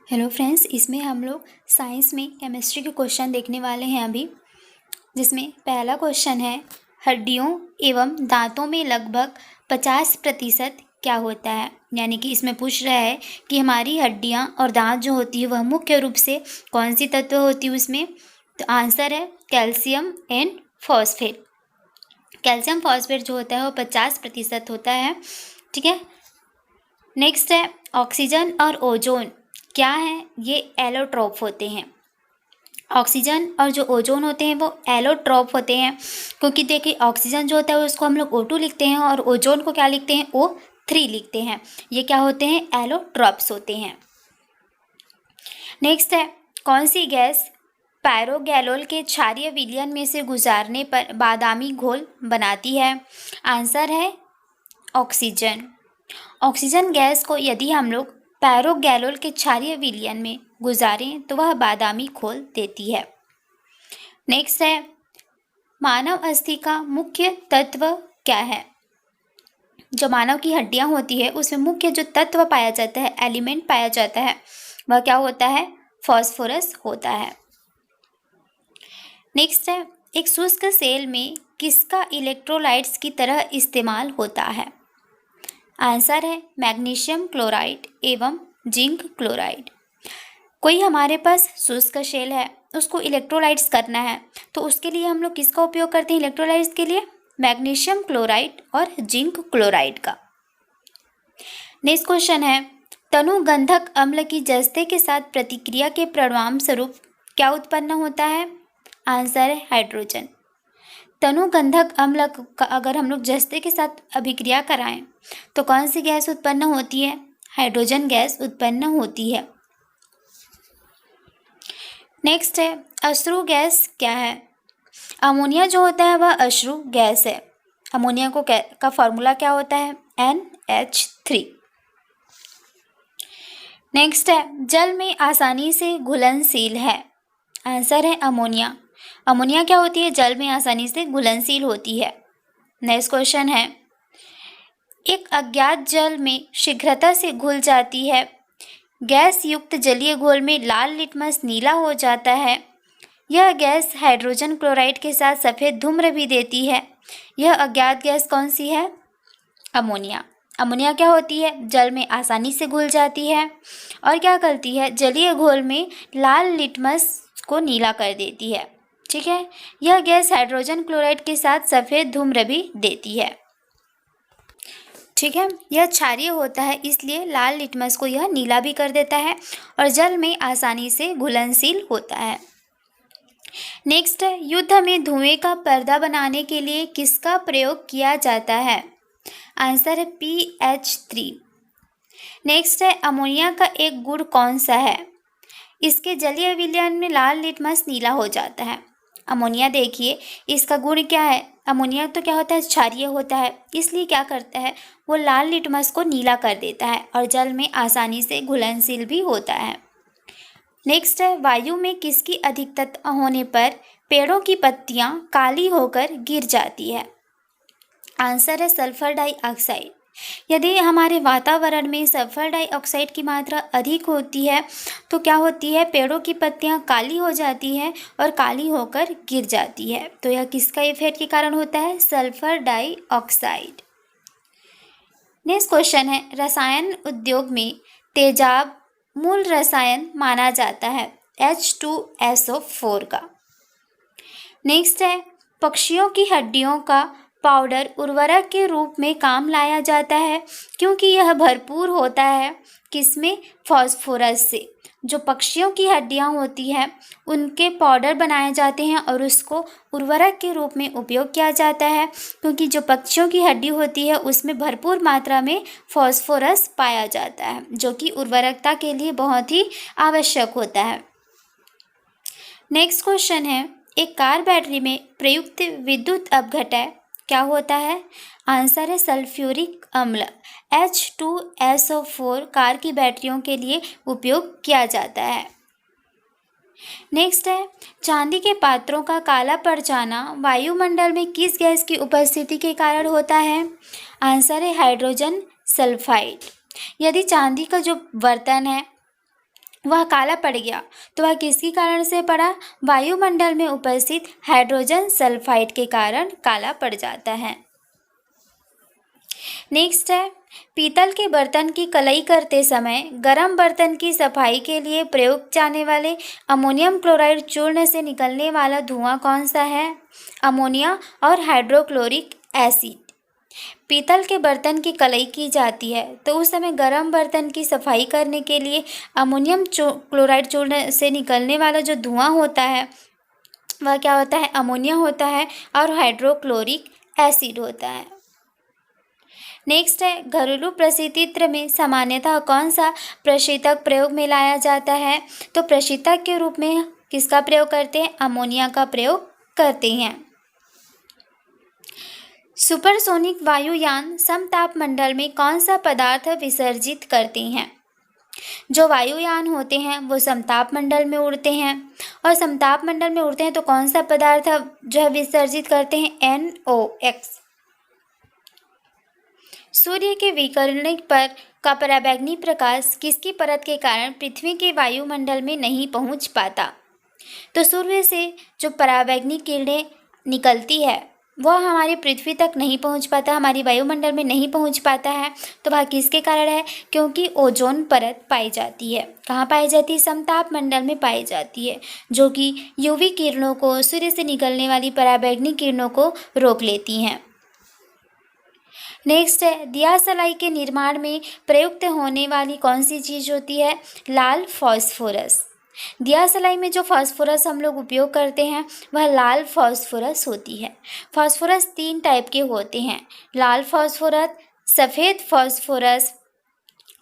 Hello friends, इसमें हम लोग साइंस में केमिस्ट्री के क्वेश्चन देखने वाले हैं अभी, जिसमें पहला क्वेश्चन है हड्डियों एवं दांतों में लगभग 50% क्या होता है। यानी कि इसमें पूछ रहा है कि हमारी हड्डियां और दांत जो होती है वह मुख्य रूप से कौन सी तत्व होती है उसमें। तो आंसर है calcium and phosphate. Calcium phosphate जो होता है वो 50% होता है। ठीक है। नेक्स्ट है ऑक्सीजन और ओजोन क्या है, ये एलोट्रॉप होते हैं। ऑक्सीजन और जो ओजोन होते हैं वो एलोट्रॉप होते हैं, क्योंकि देखिए ऑक्सीजन जो होता है उसको हम लोग O2 लिखते हैं और ओजोन को क्या लिखते हैं, O3 लिखते हैं। ये क्या होते हैं, एलोट्रॉप्स होते हैं। नेक्स्ट है कौन सी गैस पायरोगैलोल के क्षारीय विलयन में से गुजारने पर बादामी घोल बनाती है। आंसर है ऑक्सीजन। ऑक्सीजन गैस को यदि हम लोग पैरोगैलोल के क्षारीय विलयन में गुजारें तो वह बादामी घोल देती है। नेक्स्ट है मानव अस्थि का मुख्य तत्व क्या है। जो मानव की हड्डियां होती है उसमें मुख्य जो तत्व पाया जाता है, एलिमेंट पाया जाता है, वह क्या होता है, फास्फोरस होता है। नेक्स्ट है एक शुष्क सेल में किसका इलेक्ट्रोलाइट्स की तरह इस्तेमाल होता है। आंसर है मैग्नीशियम क्लोराइड एवं जिंक क्लोराइड। कोई हमारे पास शुष्क शेल है, उसको इलेक्ट्रोलाइट्स करना है, तो उसके लिए हम लोग किसका उपयोग करते हैं इलेक्ट्रोलाइट्स के लिए, मैग्नीशियम क्लोराइड और जिंक क्लोराइड का। नेक्स्ट क्वेश्चन है तनुगंधक अम्ल की जस्ते के साथ प्रतिक्रिया के परिणाम स्वरूप क्या उत्पन्न होता है। आंसर है हाइड्रोजन। तनुगंधक अम्ल का अगर हम लोग जस्ते के साथ अभिक्रिया कराएं तो कौन सी गैस उत्पन्न होती है, हाइड्रोजन गैस उत्पन्न होती है। नेक्स्ट है अश्रु गैस क्या है। अमोनिया जो होता है वह अश्रु गैस है। अमोनिया का फॉर्मूला क्या होता है, NH3। नेक्स्ट है जल में आसानी से घुलनशील है। आंसर है अमोनिया। अमोनिया क्या होती है, जल में आसानी से घुलनशील होती है। नेक्स्ट क्वेश्चन है एक अज्ञात जल में शीघ्रता से घुल जाती है, गैस युक्त जलीय घोल में लाल लिटमस नीला हो जाता है। यह गैस हाइड्रोजन क्लोराइड के साथ सफ़ेद धूम्र भी देती है। यह अज्ञात गैस कौन सी है, अमोनिया। अमोनिया क्या होती है, जल में आसानी से घुल जाती है और क्या करती है, जलीय घोल में लाल लिटमस को नीला कर देती है। ठीक है। यह गैस हाइड्रोजन क्लोराइड के साथ सफ़ेद धूम्र भी देती है। ठीक है। यह क्षारीय होता है, इसलिए लाल लिटमस को यह नीला भी कर देता है और जल में आसानी से घुलनशील होता है। नेक्स्ट है युद्ध में धुएं का पर्दा बनाने के लिए किसका प्रयोग किया जाता है। आंसर है PH3। नेक्स्ट है अमोनिया का एक गुण कौन सा है, इसके जलीय विलयन में लाल लिटमस नीला हो जाता है। अमोनिया देखिए इसका गुण क्या है, अमोनिया तो क्या होता है, क्षारीय होता है, इसलिए क्या करता है, वो लाल लिटमस को नीला कर देता है और जल में आसानी से घुलनशील भी होता है। नेक्स्ट है वायु में किसकी अधिकता होने पर पेड़ों की पत्तियां काली होकर गिर जाती है। आंसर है सल्फर डाइऑक्साइड। यदि हमारे वातावरण में सल्फर डाइऑक्साइड की मात्रा अधिक होती है तो क्या होती है, पेड़ों की पत्तियां काली हो जाती हैं और काली होकर गिर जाती है। तो यह किसका इफेक्ट के कारण होता है, सल्फर डाइऑक्साइड। नेक्स्ट क्वेश्चन है रसायन उद्योग में तेजाब मूल रसायन माना जाता है H2SO4 का। नेक्स्ट है पक्षियों की हड्डियों का पाउडर उर्वरक के रूप में काम लाया जाता है, क्योंकि यह भरपूर होता है किसमें, फास्फोरस से। जो पक्षियों की हड्डियां होती हैं उनके पाउडर बनाए जाते हैं और उसको उर्वरक के रूप में उपयोग किया जाता है, क्योंकि जो पक्षियों की हड्डी होती है उसमें भरपूर मात्रा में फास्फोरस पाया जाता है, जो कि उर्वरकता के लिए बहुत ही आवश्यक होता है। नेक्स्ट क्वेश्चन है एक कार बैटरी में प्रयुक्त विद्युत अपघटय क्या होता है। आंसर है सल्फ्यूरिक अम्ल। H2SO4 कार की बैटरियों के लिए उपयोग किया जाता है। नेक्स्ट है चांदी के पात्रों का काला पड़ जाना वायुमंडल में किस गैस की उपस्थिति के कारण होता है। आंसर है हाइड्रोजन सल्फाइड। यदि चांदी का जो बर्तन है वह काला पड़ गया, तो वह किसके कारण से पड़ा? वायुमंडल में उपस्थित हाइड्रोजन सल्फाइड के कारण काला पड़ जाता है। नेक्स्ट है, पीतल के बर्तन की कलई करते समय गर्म बर्तन की सफाई के लिए प्रयोग जाने वाले अमोनियम क्लोराइड चूर्ण से निकलने वाला धुआं कौन सा है? अमोनिया और हाइड्रोक्लोरिक एसिड। पीतल के बर्तन की कलई की जाती है तो उस समय गर्म बर्तन की सफाई करने के लिए अमोनियम क्लोराइड चूर्ण से निकलने वाला जो धुआं होता है वह क्या होता है? अमोनिया होता है और हाइड्रोक्लोरिक एसिड होता है। नेक्स्ट है, घरेलू प्रशीतित्र में सामान्यतः कौन सा प्रशीतक प्रयोग में लाया जाता है? तो प्रशीतक के रूप में किसका प्रयोग करते हैं? अमोनिया का प्रयोग करते हैं। सुपरसोनिक वायुयान समतापमंडल में कौन सा पदार्थ विसर्जित करते हैं? जो वायुयान होते हैं वो समतापमंडल में उड़ते हैं, और समतापमंडल में उड़ते हैं तो कौन सा पदार्थ जो है विसर्जित करते हैं? NOx। सूर्य के विकिरण पर का पराबैंगनी प्रकाश किसकी परत के कारण पृथ्वी के वायुमंडल में नहीं पहुंच पाता? तो सूर्य से जो पराबैंगनी किरणें निकलती है वह हमारी पृथ्वी तक नहीं पहुंच पाता, हमारी वायुमंडल में नहीं पहुंच पाता है। तो वह किसके कारण है? क्योंकि ओजोन परत पाई जाती है। कहाँ पाई जाती है? समतापमंडल में पाई जाती है, जो कि यूवी किरणों को, सूर्य से निकलने वाली पराबैंगनी किरणों को रोक लेती हैं। नेक्स्ट है, दिया सलाई के निर्माण में प्रयुक्त होने वाली कौन सी चीज़ होती है? लाल फॉस्फोरस। दिया सलाई में जो फास्फोरस हम लोग उपयोग करते हैं वह लाल फास्फोरस होती है। फास्फोरस 3 टाइप के होते हैं, लाल फास्फोरस, सफ़ेद फास्फोरस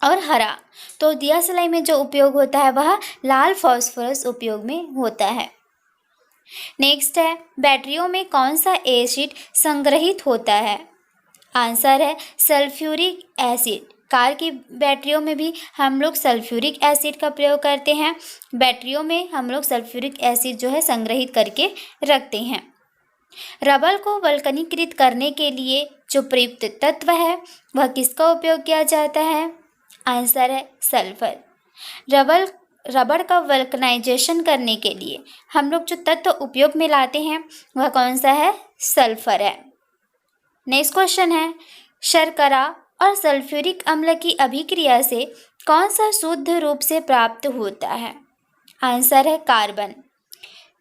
और हरा। तो दिया सलाई में जो उपयोग होता है वह लाल फास्फोरस उपयोग में होता है। नेक्स्ट है, बैटरियों में कौन सा एसिड संग्रहित होता है? आंसर है सल्फ्यूरिक एसिड। कार की बैटरियों में भी हम लोग सल्फ्यूरिक एसिड का प्रयोग करते हैं। बैटरियों में हम लोग सल्फ्यूरिक एसिड जो है संग्रहित करके रखते हैं। रबर को वल्कनीकृत करने के लिए जो प्रयुक्त तत्व है वह किसका उपयोग किया जाता है? आंसर है सल्फर। रबर का वल्कनाइजेशन करने के लिए हम लोग जो तत्व उपयोग में लाते हैं वह कौन सा है? सल्फर है। नेक्स्ट क्वेश्चन है, शर्करा और सल्फ्यूरिक अम्ल की अभिक्रिया से कौन सा शुद्ध रूप से प्राप्त होता है? आंसर है कार्बन।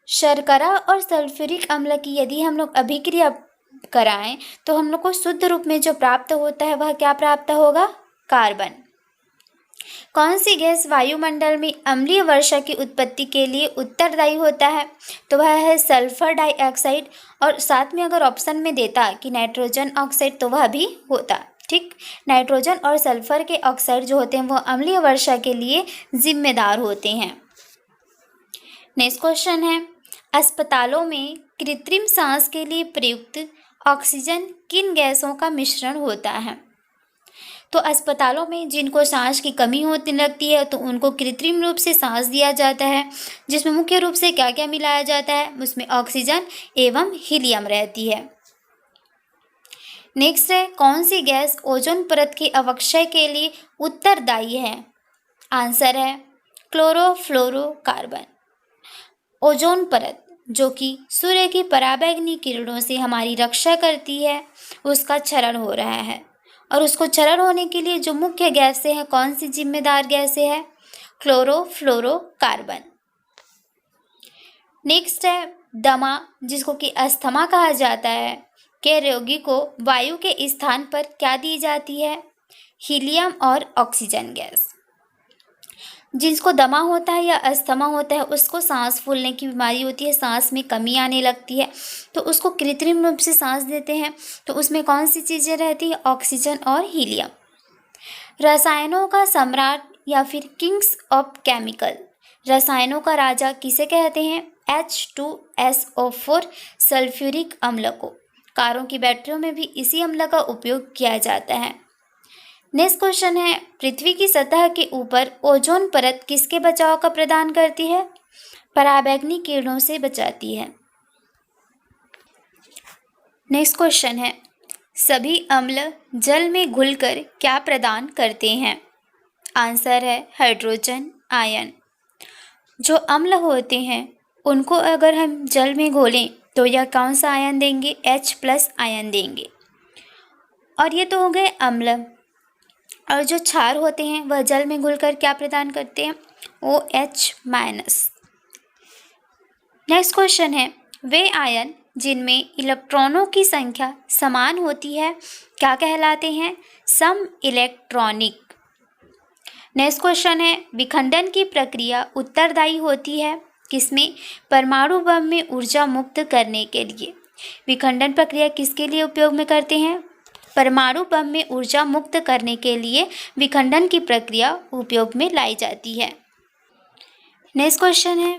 शर्करा और सल्फ्यूरिक अम्ल की यदि हम लोग अभिक्रिया कराएं तो हम लोग को शुद्ध रूप में जो प्राप्त होता है वह क्या प्राप्त होगा? कार्बन। कौन सी गैस वायुमंडल में अम्लीय वर्षा की उत्पत्ति के लिए उत्तरदायी होता है? तो वह है सल्फर डाइऑक्साइड, और साथ में अगर ऑप्शन में देता कि नाइट्रोजन ऑक्साइड तो वह भी होता। ठीक, नाइट्रोजन और सल्फर के ऑक्साइड जो होते हैं वो अम्लीय वर्षा के लिए जिम्मेदार होते हैं। नेक्स्ट क्वेश्चन है, अस्पतालों में कृत्रिम सांस के लिए प्रयुक्त ऑक्सीजन किन गैसों का मिश्रण होता है? तो अस्पतालों में जिनको सांस की कमी होती लगती है तो उनको कृत्रिम रूप से सांस दिया जाता है, जिसमें मुख्य रूप से क्या क्या मिलाया जाता है? उसमें ऑक्सीजन एवं हीलियम रहती है। नेक्स्ट है, कौन सी गैस ओजोन परत के अवक्षय के लिए उत्तरदायी है? आंसर है क्लोरोफ्लोरोकार्बन। ओजोन परत जो कि सूर्य की पराबैंगनी किरणों से हमारी रक्षा करती है उसका क्षरण हो रहा है, और उसको क्षरण होने के लिए जो मुख्य गैसें हैं कौन सी जिम्मेदार गैसें हैं? क्लोरोफ्लोरोकार्बन। नेक्स्ट है, दमा जिसको कि अस्थमा कहा जाता है के रोगी को वायु के स्थान पर क्या दी जाती है? हीलियम और ऑक्सीजन गैस। जिसको दमा होता है या अस्थमा होता है उसको सांस फूलने की बीमारी होती है, सांस में कमी आने लगती है, तो उसको कृत्रिम रूप से सांस देते हैं, तो उसमें कौन सी चीज़ें रहती है? ऑक्सीजन और हीलियम। रसायनों का सम्राट या फिर किंग्स ऑफ केमिकल, रसायनों का राजा किसे कहते हैं? H2SO4 सल्फ्यूरिक अम्ल को। कारों की बैटरियों में भी इसी अम्ल का उपयोग किया जाता है। नेक्स्ट क्वेश्चन है, पृथ्वी की सतह के ऊपर ओजोन परत किसके बचाव का प्रदान करती है? पराबैंगनी किरणों से बचाती है। नेक्स्ट क्वेश्चन है, सभी अम्ल जल में घुलकर क्या प्रदान करते हैं? आंसर है हाइड्रोजन आयन। जो अम्ल होते हैं उनको अगर हम जल में घोलें तो यह कौन सा आयन देंगे? H+ आयन देंगे। और ये तो हो गए अम्ल। और जो क्षार होते हैं वह जल में घुलकर क्या प्रदान करते हैं? OH-। नेक्स्ट क्वेश्चन है, वे आयन जिनमें इलेक्ट्रॉनों की संख्या समान होती है क्या कहलाते हैं? सम इलेक्ट्रॉनिक। नेक्स्ट क्वेश्चन है, विखंडन की प्रक्रिया उत्तरदायी होती है किसमें? परमाणु बम में ऊर्जा मुक्त करने के लिए। विखंडन प्रक्रिया किसके लिए उपयोग में करते हैं? परमाणु बम में ऊर्जा मुक्त करने के लिए विखंडन की प्रक्रिया उपयोग में लाई जाती है। नेक्स्ट क्वेश्चन है,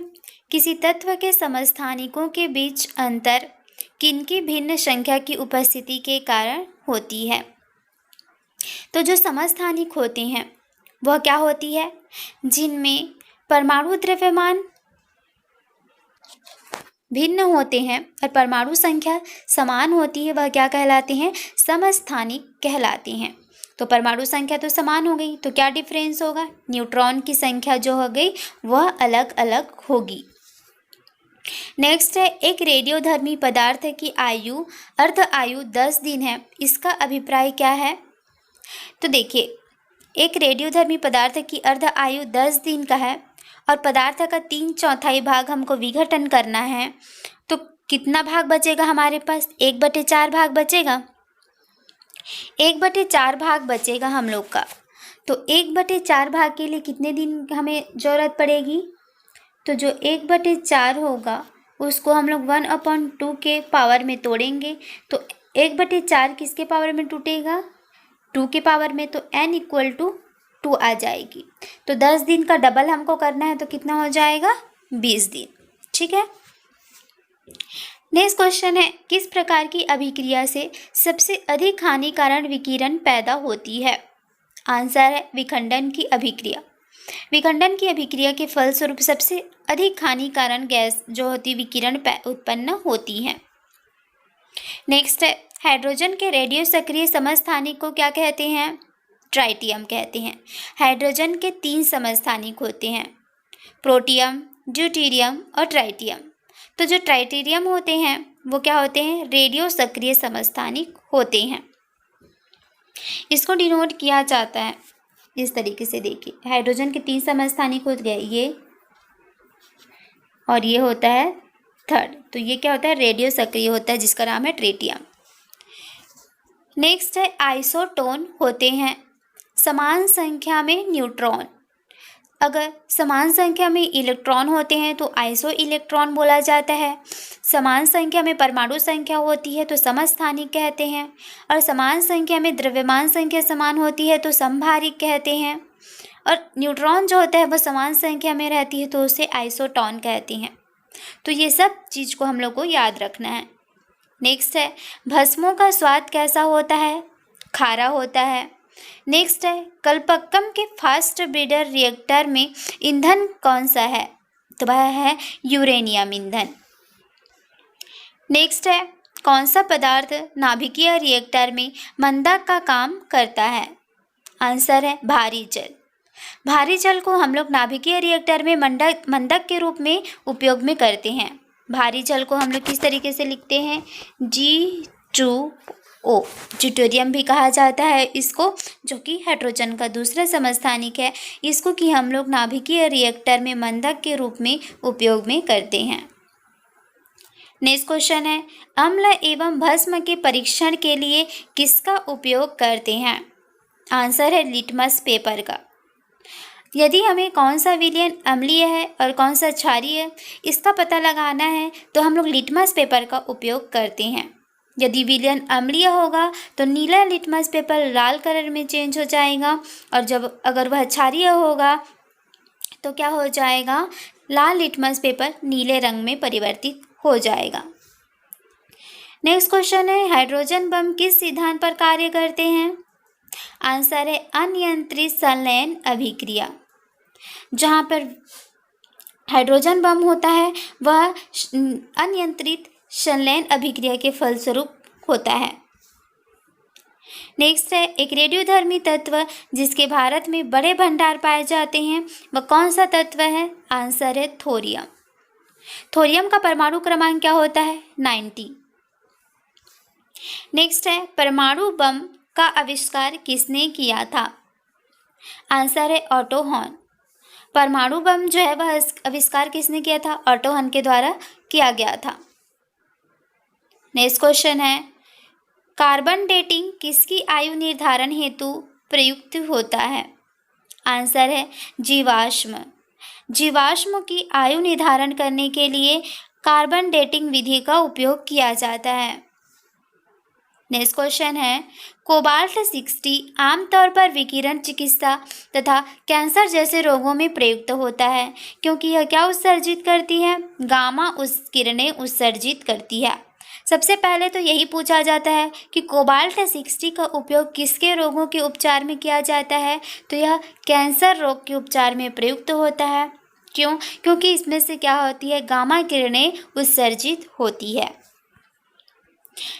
किसी तत्व के समस्थानिकों के बीच अंतर किनकी भिन्न संख्या की उपस्थिति के कारण होती है? तो जो समस्थानिक होते हैं वह क्या होती है? जिनमें परमाणु द्रव्यमान भिन्न होते हैं और परमाणु संख्या समान होती है, वह क्या कहलाते हैं? समस्थानिक कहलाते हैं। तो परमाणु संख्या तो समान हो गई, तो क्या डिफरेंस होगा? न्यूट्रॉन की संख्या जो हो गई वह अलग अलग होगी। नेक्स्ट है, एक रेडियोधर्मी पदार्थ की आयु अर्ध आयु 10 दिन है, इसका अभिप्राय क्या है? तो देखिए, एक रेडियोधर्मी पदार्थ की अर्ध आयु 10 दिन का है और पदार्थ का 3/4 भाग हमको विघटन करना है, तो कितना भाग बचेगा हमारे पास? 1/4 भाग बचेगा। 1/4 भाग बचेगा हम लोग का। तो 1/4 भाग के लिए कितने दिन हमें ज़रूरत पड़ेगी? तो जो 1/4 होगा उसको हम लोग 1/2 के पावर में तोड़ेंगे, तो 1/4 किसके पावर में टूटेगा? 2 के पावर में, तो n = 2 आ जाएगी। तो 10 दिन का डबल हमको करना है, तो कितना हो जाएगा? 20 दिन। ठीक है। नेक्स्ट क्वेश्चन है, किस प्रकार की अभिक्रिया से सबसे अधिक हानिकारक विकिरण पैदा होती है? आंसर है विखंडन की अभिक्रिया। विखंडन की अभिक्रिया के फलस्वरूप सबसे अधिक हानिकारक गैस जो होती विकिरण उत्पन्न होती है। नेक्स्ट है, हाइड्रोजन के रेडियो सक्रिय समस्थानिक को क्या कहते हैं? ट्राइटियम कहते हैं। हाइड्रोजन के 3 समस्थानिक होते हैं, प्रोटियम, ड्यूटेरियम और ट्राइटियम। तो जो ट्राइटेरियम होते हैं वो क्या होते हैं? रेडियो सक्रिय समस्थानिक होते हैं। इसको डिनोट किया जाता है इस तरीके से। देखिए, हाइड्रोजन के 3 समस्थानिक हो गए ये, और ये होता है थर्ड, तो ये क्या होता है? रेडियो सक्रिय होता है, जिसका नाम है ट्रिटियम। नेक्स्ट है, आइसोटोन होते हैं समान संख्या में न्यूट्रॉन। अगर समान संख्या में इलेक्ट्रॉन होते हैं तो आइसो इलेक्ट्रॉन बोला जाता है। समान संख्या में परमाणु संख्या होती है तो समस्थानिक कहते हैं, और समान संख्या में द्रव्यमान संख्या समान होती है तो समभारिक कहते हैं, और न्यूट्रॉन जो होता है वह समान संख्या में रहती है तो उसे आइसोटोन कहते हैं। तो ये सब चीज़ को हम लोग को याद रखना है। नेक्स्ट है, भस्मों का स्वाद कैसा होता है? खारा होता है। नेक्स्ट है, कल्पक्कम के फास्ट ब्रीडर रिएक्टर में ईंधन कौन सा है? तो वह है यूरेनियम ईंधन। नेक्स्ट है, कौन सा पदार्थ नाभिकीय रिएक्टर में मंदक का काम करता है? आंसर है भारी जल। भारी जल को हम लोग नाभिकीय रिएक्टर में मंदक के रूप में उपयोग में करते हैं। भारी जल को हम लोग किस तरीके से लिखते हैं? G2O, ड्यूटेरियम भी कहा जाता है इसको, जो कि हाइड्रोजन का दूसरा समस्थानिक है। इसको कि हम लोग नाभिकीय रिएक्टर में मंदक के रूप में उपयोग में करते हैं। नेक्स्ट क्वेश्चन है, अम्ल एवं भस्म के परीक्षण के लिए किसका उपयोग करते हैं? आंसर है लिटमस पेपर का। यदि हमें कौन सा विलयन अम्लीय है और कौन सा क्षारीय है इसका पता लगाना है तो हम लोग लिटमस पेपर का उपयोग करते हैं। यदि विलयन अम्लीय होगा तो नीला लिटमस पेपर लाल कलर में चेंज हो जाएगा, और अगर वह क्षारीय होगा तो क्या हो जाएगा? लाल लिटमस पेपर नीले रंग में परिवर्तित हो जाएगा। नेक्स्ट क्वेश्चन है, हाइड्रोजन बम किस सिद्धांत पर कार्य करते हैं? आंसर है अनियंत्रित संलयन अभिक्रिया। जहाँ पर हाइड्रोजन बम होता है वह अनियंत्रित संलयन अभिक्रिया के फलस्वरूप होता है। नेक्स्ट है, एक रेडियोधर्मी तत्व जिसके भारत में बड़े भंडार पाए जाते हैं, वह कौन सा तत्व है? आंसर है थोरियम। थोरियम का परमाणु क्रमांक क्या होता है? 90। नेक्स्ट है, परमाणु बम का आविष्कार किसने किया था? आंसर है ऑटो हॉर्न। परमाणु बम जो है वह आविष्कार किसने किया था? ऑटो हॉर्न के द्वारा किया गया था। नेक्स्ट क्वेश्चन है, कार्बन डेटिंग किसकी आयु निर्धारण हेतु प्रयुक्त होता है? आंसर है जीवाश्म। जीवाश्म की आयु निर्धारण करने के लिए कार्बन डेटिंग विधि का उपयोग किया जाता है। नेक्स्ट क्वेश्चन है, कोबाल्ट 60 आमतौर पर विकिरण चिकित्सा तथा कैंसर जैसे रोगों में प्रयुक्त होता है क्योंकि यह क्या उत्सर्जित करती है? गामा किरणें उत्सर्जित करती है। सबसे पहले तो यही पूछा जाता है कि कोबाल्ट 60 का उपयोग किसके रोगों के उपचार में किया जाता है? तो यह कैंसर रोग के उपचार में प्रयुक्त होता है। क्यों? क्योंकि इसमें से क्या होती है? गामा किरणें उत्सर्जित होती है।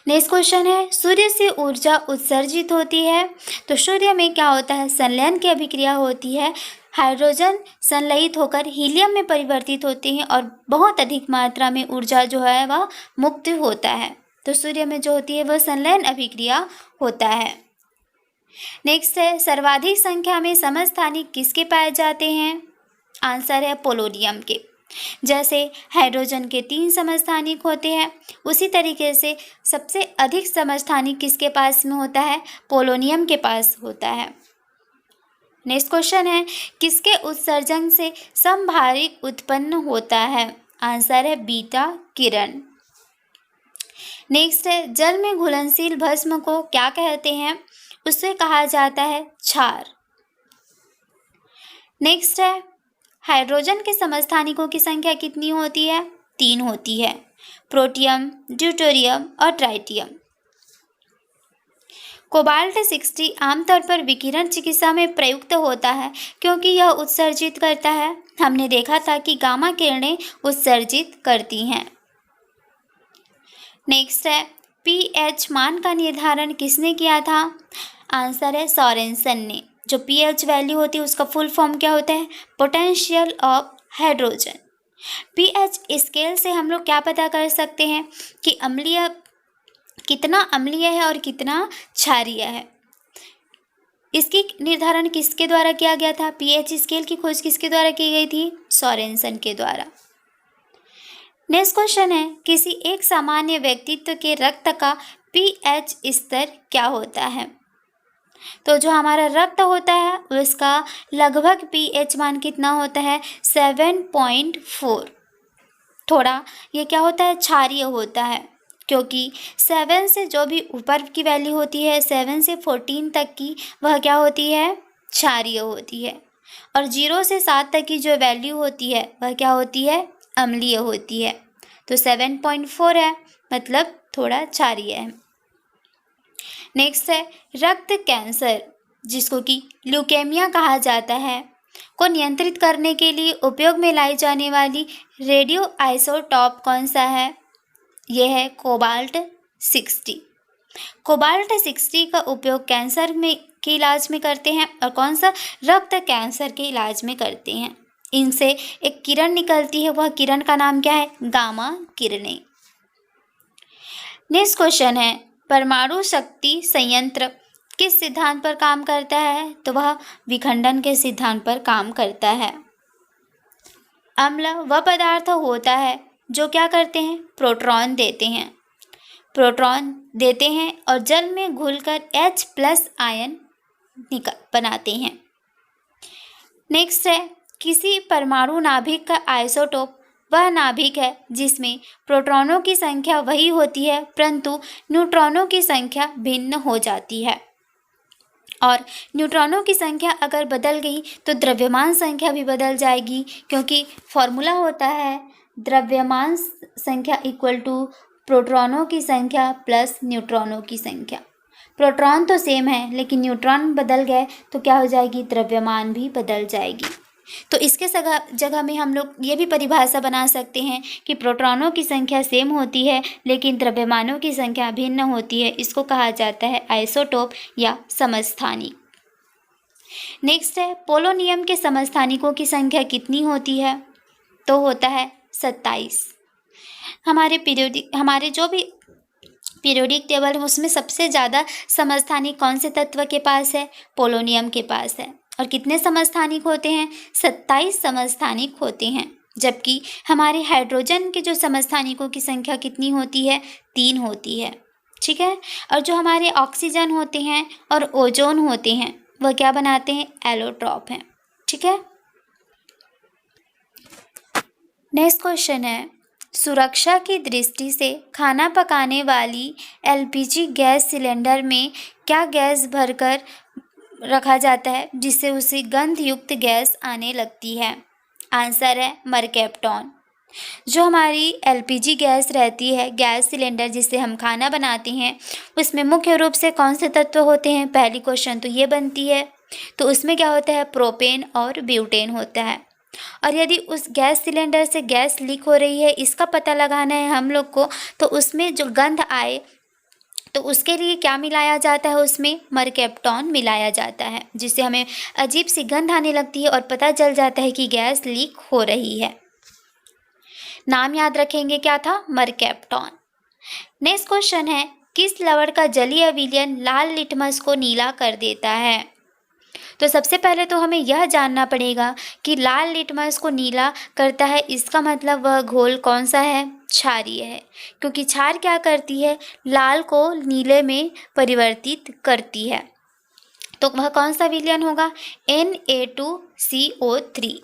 नेक्स्ट क्वेश्चन है, सूर्य से ऊर्जा उत्सर्जित होती है तो सूर्य में क्या होता है? संलयन की अभिक्रिया होती है। हाइड्रोजन संलयित होकर हीलियम में परिवर्तित होते हैं और बहुत अधिक मात्रा में ऊर्जा जो है वह मुक्त होता है। तो सूर्य में जो होती है वह संलयन अभिक्रिया होता है। नेक्स्ट है, सर्वाधिक संख्या में समस्थानिक किसके पाए जाते हैं? आंसर है पोलोनियम के। जैसे हाइड्रोजन के 3 समस्थानिक होते हैं, उसी तरीके से सबसे अधिक समस्थानिक किसके पास में होता है? पोलोनियम के पास होता है। नेक्स्ट क्वेश्चन है, किसके उत्सर्जन से समभारिक उत्पन्न होता है? आंसर है बीटा किरण। नेक्स्ट है, जल में घुलनशील भस्म को क्या कहते हैं? उसे कहा जाता है क्षार। नेक्स्ट है, हाइड्रोजन के समस्थानिकों की संख्या कितनी होती है? 3 होती है, प्रोटियम, ड्यूटेरियम और ट्राइटियम। कोबाल्ट 60 आमतौर पर विकिरण चिकित्सा में प्रयुक्त होता है क्योंकि यह उत्सर्जित करता है। हमने देखा था कि गामा किरणें उत्सर्जित करती हैं। नेक्स्ट है, पीएच मान का निर्धारण किसने किया था? आंसर है सोरेनसन ने। जो पीएच वैल्यू होती है उसका फुल फॉर्म क्या होता है? Potential of hydrogen. PH scale से हम लोग क्या पता कर सकते हैं कि अम्लीय कितना अम्लीय है और कितना क्षारीय है। इसकी निर्धारण किसके द्वारा किया गया था? पीएच स्केल की खोज किसके द्वारा की गई थी? सोरेनसन के द्वारा। नेक्स्ट क्वेश्चन है, किसी एक सामान्य व्यक्तित्व के रक्त का पीएच स्तर क्या होता है? तो जो हमारा रक्त होता है उसका लगभग पीएच मान कितना होता है? 7.4। थोड़ा ये क्या होता है? क्षारीय होता है क्योंकि 7 से जो भी ऊपर की वैल्यू होती है 7 से 14 तक की वह क्या होती है? क्षारीय होती है और 0 से 7 तक की जो वैल्यू होती है वह क्या होती है? अम्लीय होती है। तो 7.4 है मतलब थोड़ा क्षारीय है। नेक्स्ट है, रक्त कैंसर जिसको कि ल्यूकेमिया कहा जाता है को नियंत्रित करने के लिए उपयोग में लाई जाने वाली रेडियो आइसोटॉप कौन सा है? यह है कोबाल्ट 60। कोबाल्ट 60 का उपयोग कैंसर के इलाज में करते हैं और कौन सा? रक्त कैंसर के इलाज में करते हैं। इनसे एक किरण निकलती है, वह किरण का नाम क्या है? गामा किरणें। नेक्स्ट क्वेश्चन है, परमाणु शक्ति संयंत्र किस सिद्धांत पर काम करता है? तो वह विखंडन के सिद्धांत पर काम करता है। अम्ल वह पदार्थ होता है जो क्या करते हैं? प्रोटॉन देते हैं। प्रोटॉन देते हैं और जल में घुलकर H+ आयन बनाते हैं। नेक्स्ट है, किसी परमाणु नाभिक का आइसोटोप वह नाभिक है जिसमें प्रोटॉनों की संख्या वही होती है परंतु न्यूट्रॉनों की संख्या भिन्न हो जाती है। और न्यूट्रॉनों की संख्या अगर बदल गई तो द्रव्यमान संख्या भी बदल जाएगी क्योंकि फॉर्मूला होता है द्रव्यमान संख्या इक्वल टू प्रोटॉनों की संख्या प्लस न्यूट्रॉनों की संख्या। प्रोटॉन तो सेम है लेकिन न्यूट्रॉन बदल गए तो क्या हो जाएगी? द्रव्यमान भी बदल जाएगी। तो इसके जगह में हम लोग ये भी परिभाषा बना सकते हैं कि प्रोटॉनों की संख्या सेम होती है लेकिन द्रव्यमानों की संख्या भिन्न होती है। इसको कहा जाता है आइसोटोप या समस्थानिक। नेक्स्ट है, पोलोनियम के समस्थानिकों की संख्या कितनी होती है? तो होता है 27। हमारे जो भी पीरियोडिक टेबल है उसमें सबसे ज़्यादा समस्थानिक कौन से तत्व के पास है? पोलोनियम के पास है। और कितने समस्थानिक होते हैं? 27 समस्थानिक होते हैं। जबकि हमारे हाइड्रोजन के जो समस्थानिकों की संख्या कितनी होती है? 3 होती है। ठीक है। और जो हमारे ऑक्सीजन होते हैं और ओजोन होते हैं वह क्या बनाते हैं? एलोट्रॉप हैं। ठीक है। नेक्स्ट क्वेश्चन है, सुरक्षा की दृष्टि से खाना पकाने वाली एलपीजी गैस सिलेंडर में क्या गैस भरकर रखा जाता है जिससे उसे गंध युक्त गैस आने लगती है? आंसर है मरकैप्टॉन। जो हमारी एलपीजी गैस रहती है, गैस सिलेंडर जिससे हम खाना बनाते हैं, उसमें मुख्य रूप से कौन से तत्व होते हैं? पहली क्वेश्चन तो ये बनती है। तो उसमें क्या होता है? प्रोपेन और ब्यूटेन होता है। और यदि उस गैस सिलेंडर से गैस लीक हो रही है, इसका पता लगाना है हम लोग को, तो उसमें जो गंध आए तो उसके लिए क्या मिलाया जाता है? उसमें मरकैप्टॉन मिलाया जाता है, जिससे हमें अजीब सी गंध आने लगती है और पता चल जाता है कि गैस लीक हो रही है। नाम याद रखेंगे, क्या था? मरकैप्टॉन। नेक्स्ट क्वेश्चन है, किस लवण का जलीय विलयन लाल लिटमस को नीला कर देता है? तो सबसे पहले तो हमें यह जानना पड़ेगा कि लाल लिटमस को नीला करता है, इसका मतलब वह घोल कौन सा है? क्षारीय है। क्योंकि क्षार क्या करती है? लाल को नीले में परिवर्तित करती है। तो वह कौन सा विलयन होगा? Na2CO3।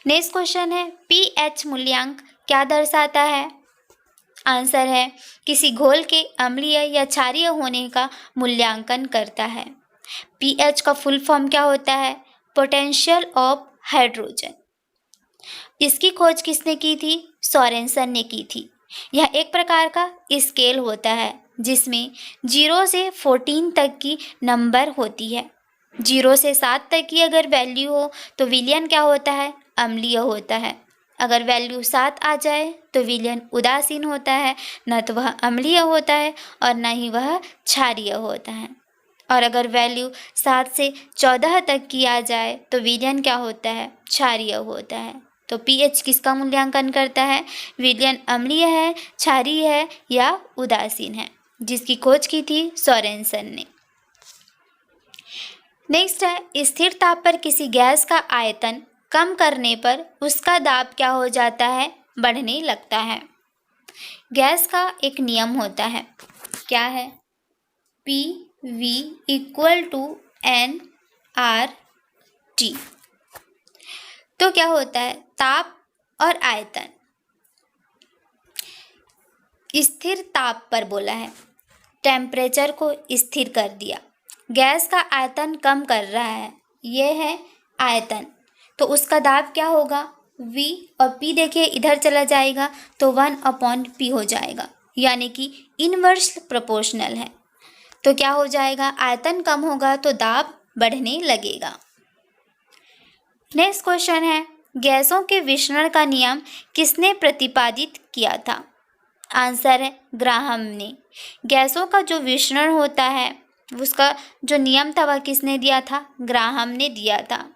नेक्स्ट क्वेश्चन है, pH मूल्यांक क्या दर्शाता है? आंसर है किसी घोल के अम्लीय या क्षारीय होने का मूल्यांकन करता है। pH का फुल फॉर्म क्या होता है? Potential of hydrogen. इसकी खोज किसने की थी? सोरेनसन ने की थी। यह एक प्रकार का स्केल होता है जिसमें 0 से 14 तक की नंबर होती है। 0 से 7 तक की अगर वैल्यू हो तो विलयन क्या होता है? अम्लीय होता है। अगर वैल्यू 7 आ जाए तो विलयन उदासीन होता है, न तो वह अम्लीय होता है और न ही वह क्षारीय होता है। और अगर वैल्यू 7 से 14 तक की आ जाए तो विलयन क्या होता है? क्षारीय होता है। तो pH किसका मूल्यांकन करता है? विलयन अम्लीय है, क्षारीय है या उदासीन है, जिसकी खोज की थी सोरेनसन ने। नेक्स्ट है, स्थिर ताप पर किसी गैस का आयतन कम करने पर उसका दाब क्या हो जाता है? बढ़ने लगता है। गैस का एक नियम होता है, क्या है? PV = nRT। तो क्या होता है? ताप और आयतन स्थिर ताप पर बोला है, टेम्परेचर को स्थिर कर दिया, गैस का आयतन कम कर रहा है, यह है आयतन। तो उसका दाब क्या होगा? V। और P देखिए इधर चला जाएगा तो 1/P हो जाएगा, यानी कि इनवर्स प्रोपोर्शनल है। तो क्या हो जाएगा? आयतन कम होगा तो दाब बढ़ने लगेगा। नेक्स्ट क्वेश्चन है, गैसों के विषरण का नियम किसने प्रतिपादित किया था? आंसर है ग्राहम ने। गैसों का जो विषरण होता है उसका जो नियम था वह किसने दिया था? ग्राहम ने दिया था।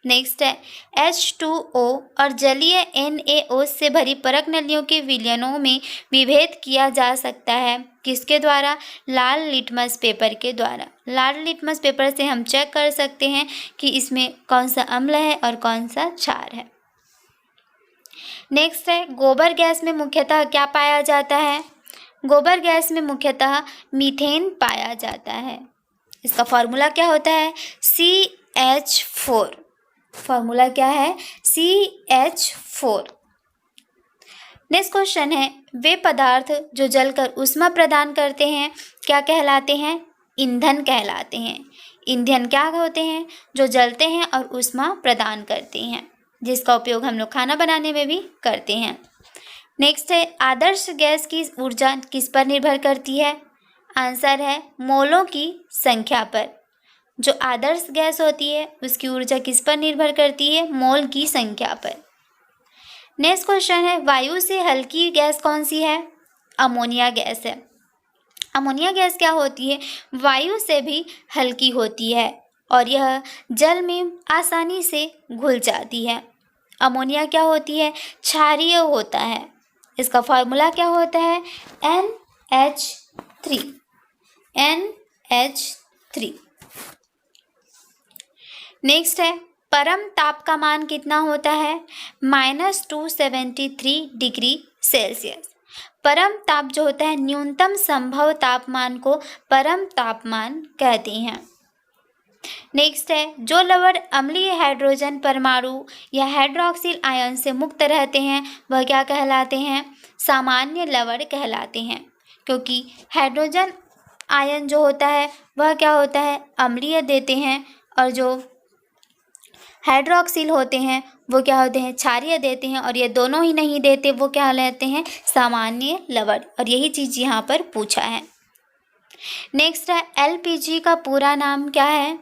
नेक्स्ट है, H2O और जलीय NaO से भरी परख नलियों के विलयनों में विभेद किया जा सकता है, किसके द्वारा? लाल लिटमस पेपर के द्वारा। लाल लिटमस पेपर से हम चेक कर सकते हैं कि इसमें कौन सा अम्ल है और कौन सा क्षार है। नेक्स्ट है, गोबर गैस में मुख्यतः क्या पाया जाता है? गोबर गैस में मुख्यतः मीथेन पाया जाता है। इसका फॉर्मूला क्या होता है? CH4। फॉर्मूला क्या है? CH4। नेक्स्ट क्वेश्चन है, वे पदार्थ जो जलकर ऊष्मा प्रदान करते हैं क्या कहलाते हैं? ईंधन कहलाते हैं। ईंधन क्या होते हैं? जो जलते हैं और ऊष्मा प्रदान करते हैं, जिसका उपयोग हम लोग खाना बनाने में भी करते हैं। नेक्स्ट है, आदर्श गैस की ऊर्जा किस पर निर्भर करती है? आंसर है मोलों की संख्या पर। जो आदर्श गैस होती है उसकी ऊर्जा किस पर निर्भर करती है? मोल की संख्या पर। नेक्स्ट क्वेश्चन है, वायु से हल्की गैस कौन सी है? अमोनिया गैस है। अमोनिया गैस क्या होती है? वायु से भी हल्की होती है और यह जल में आसानी से घुल जाती है। अमोनिया क्या होती है? क्षारीय होता है। इसका फॉर्मूला क्या होता है? NH3। NH3। नेक्स्ट है, परम ताप का मान कितना होता है? -273 डिग्री सेल्सियस। परम ताप जो होता है, न्यूनतम संभव तापमान को परम तापमान कहते हैं। नेक्स्ट है, जो लवण अम्लीय हाइड्रोजन परमाणु या हाइड्रोक्सिल आयन से मुक्त रहते हैं वह क्या कहलाते हैं? सामान्य लवण कहलाते हैं, क्योंकि हाइड्रोजन आयन जो होता है वह क्या होता है? अम्लीय देते हैं, और जो हाइड्रोक्सिल होते हैं वो क्या होते हैं? क्षारीय देते हैं, और ये दोनों ही नहीं देते वो क्या कहलाते हैं? सामान्य लवण। और यही चीज़ यहाँ पर पूछा है। नेक्स्ट है, LPG का पूरा नाम क्या है?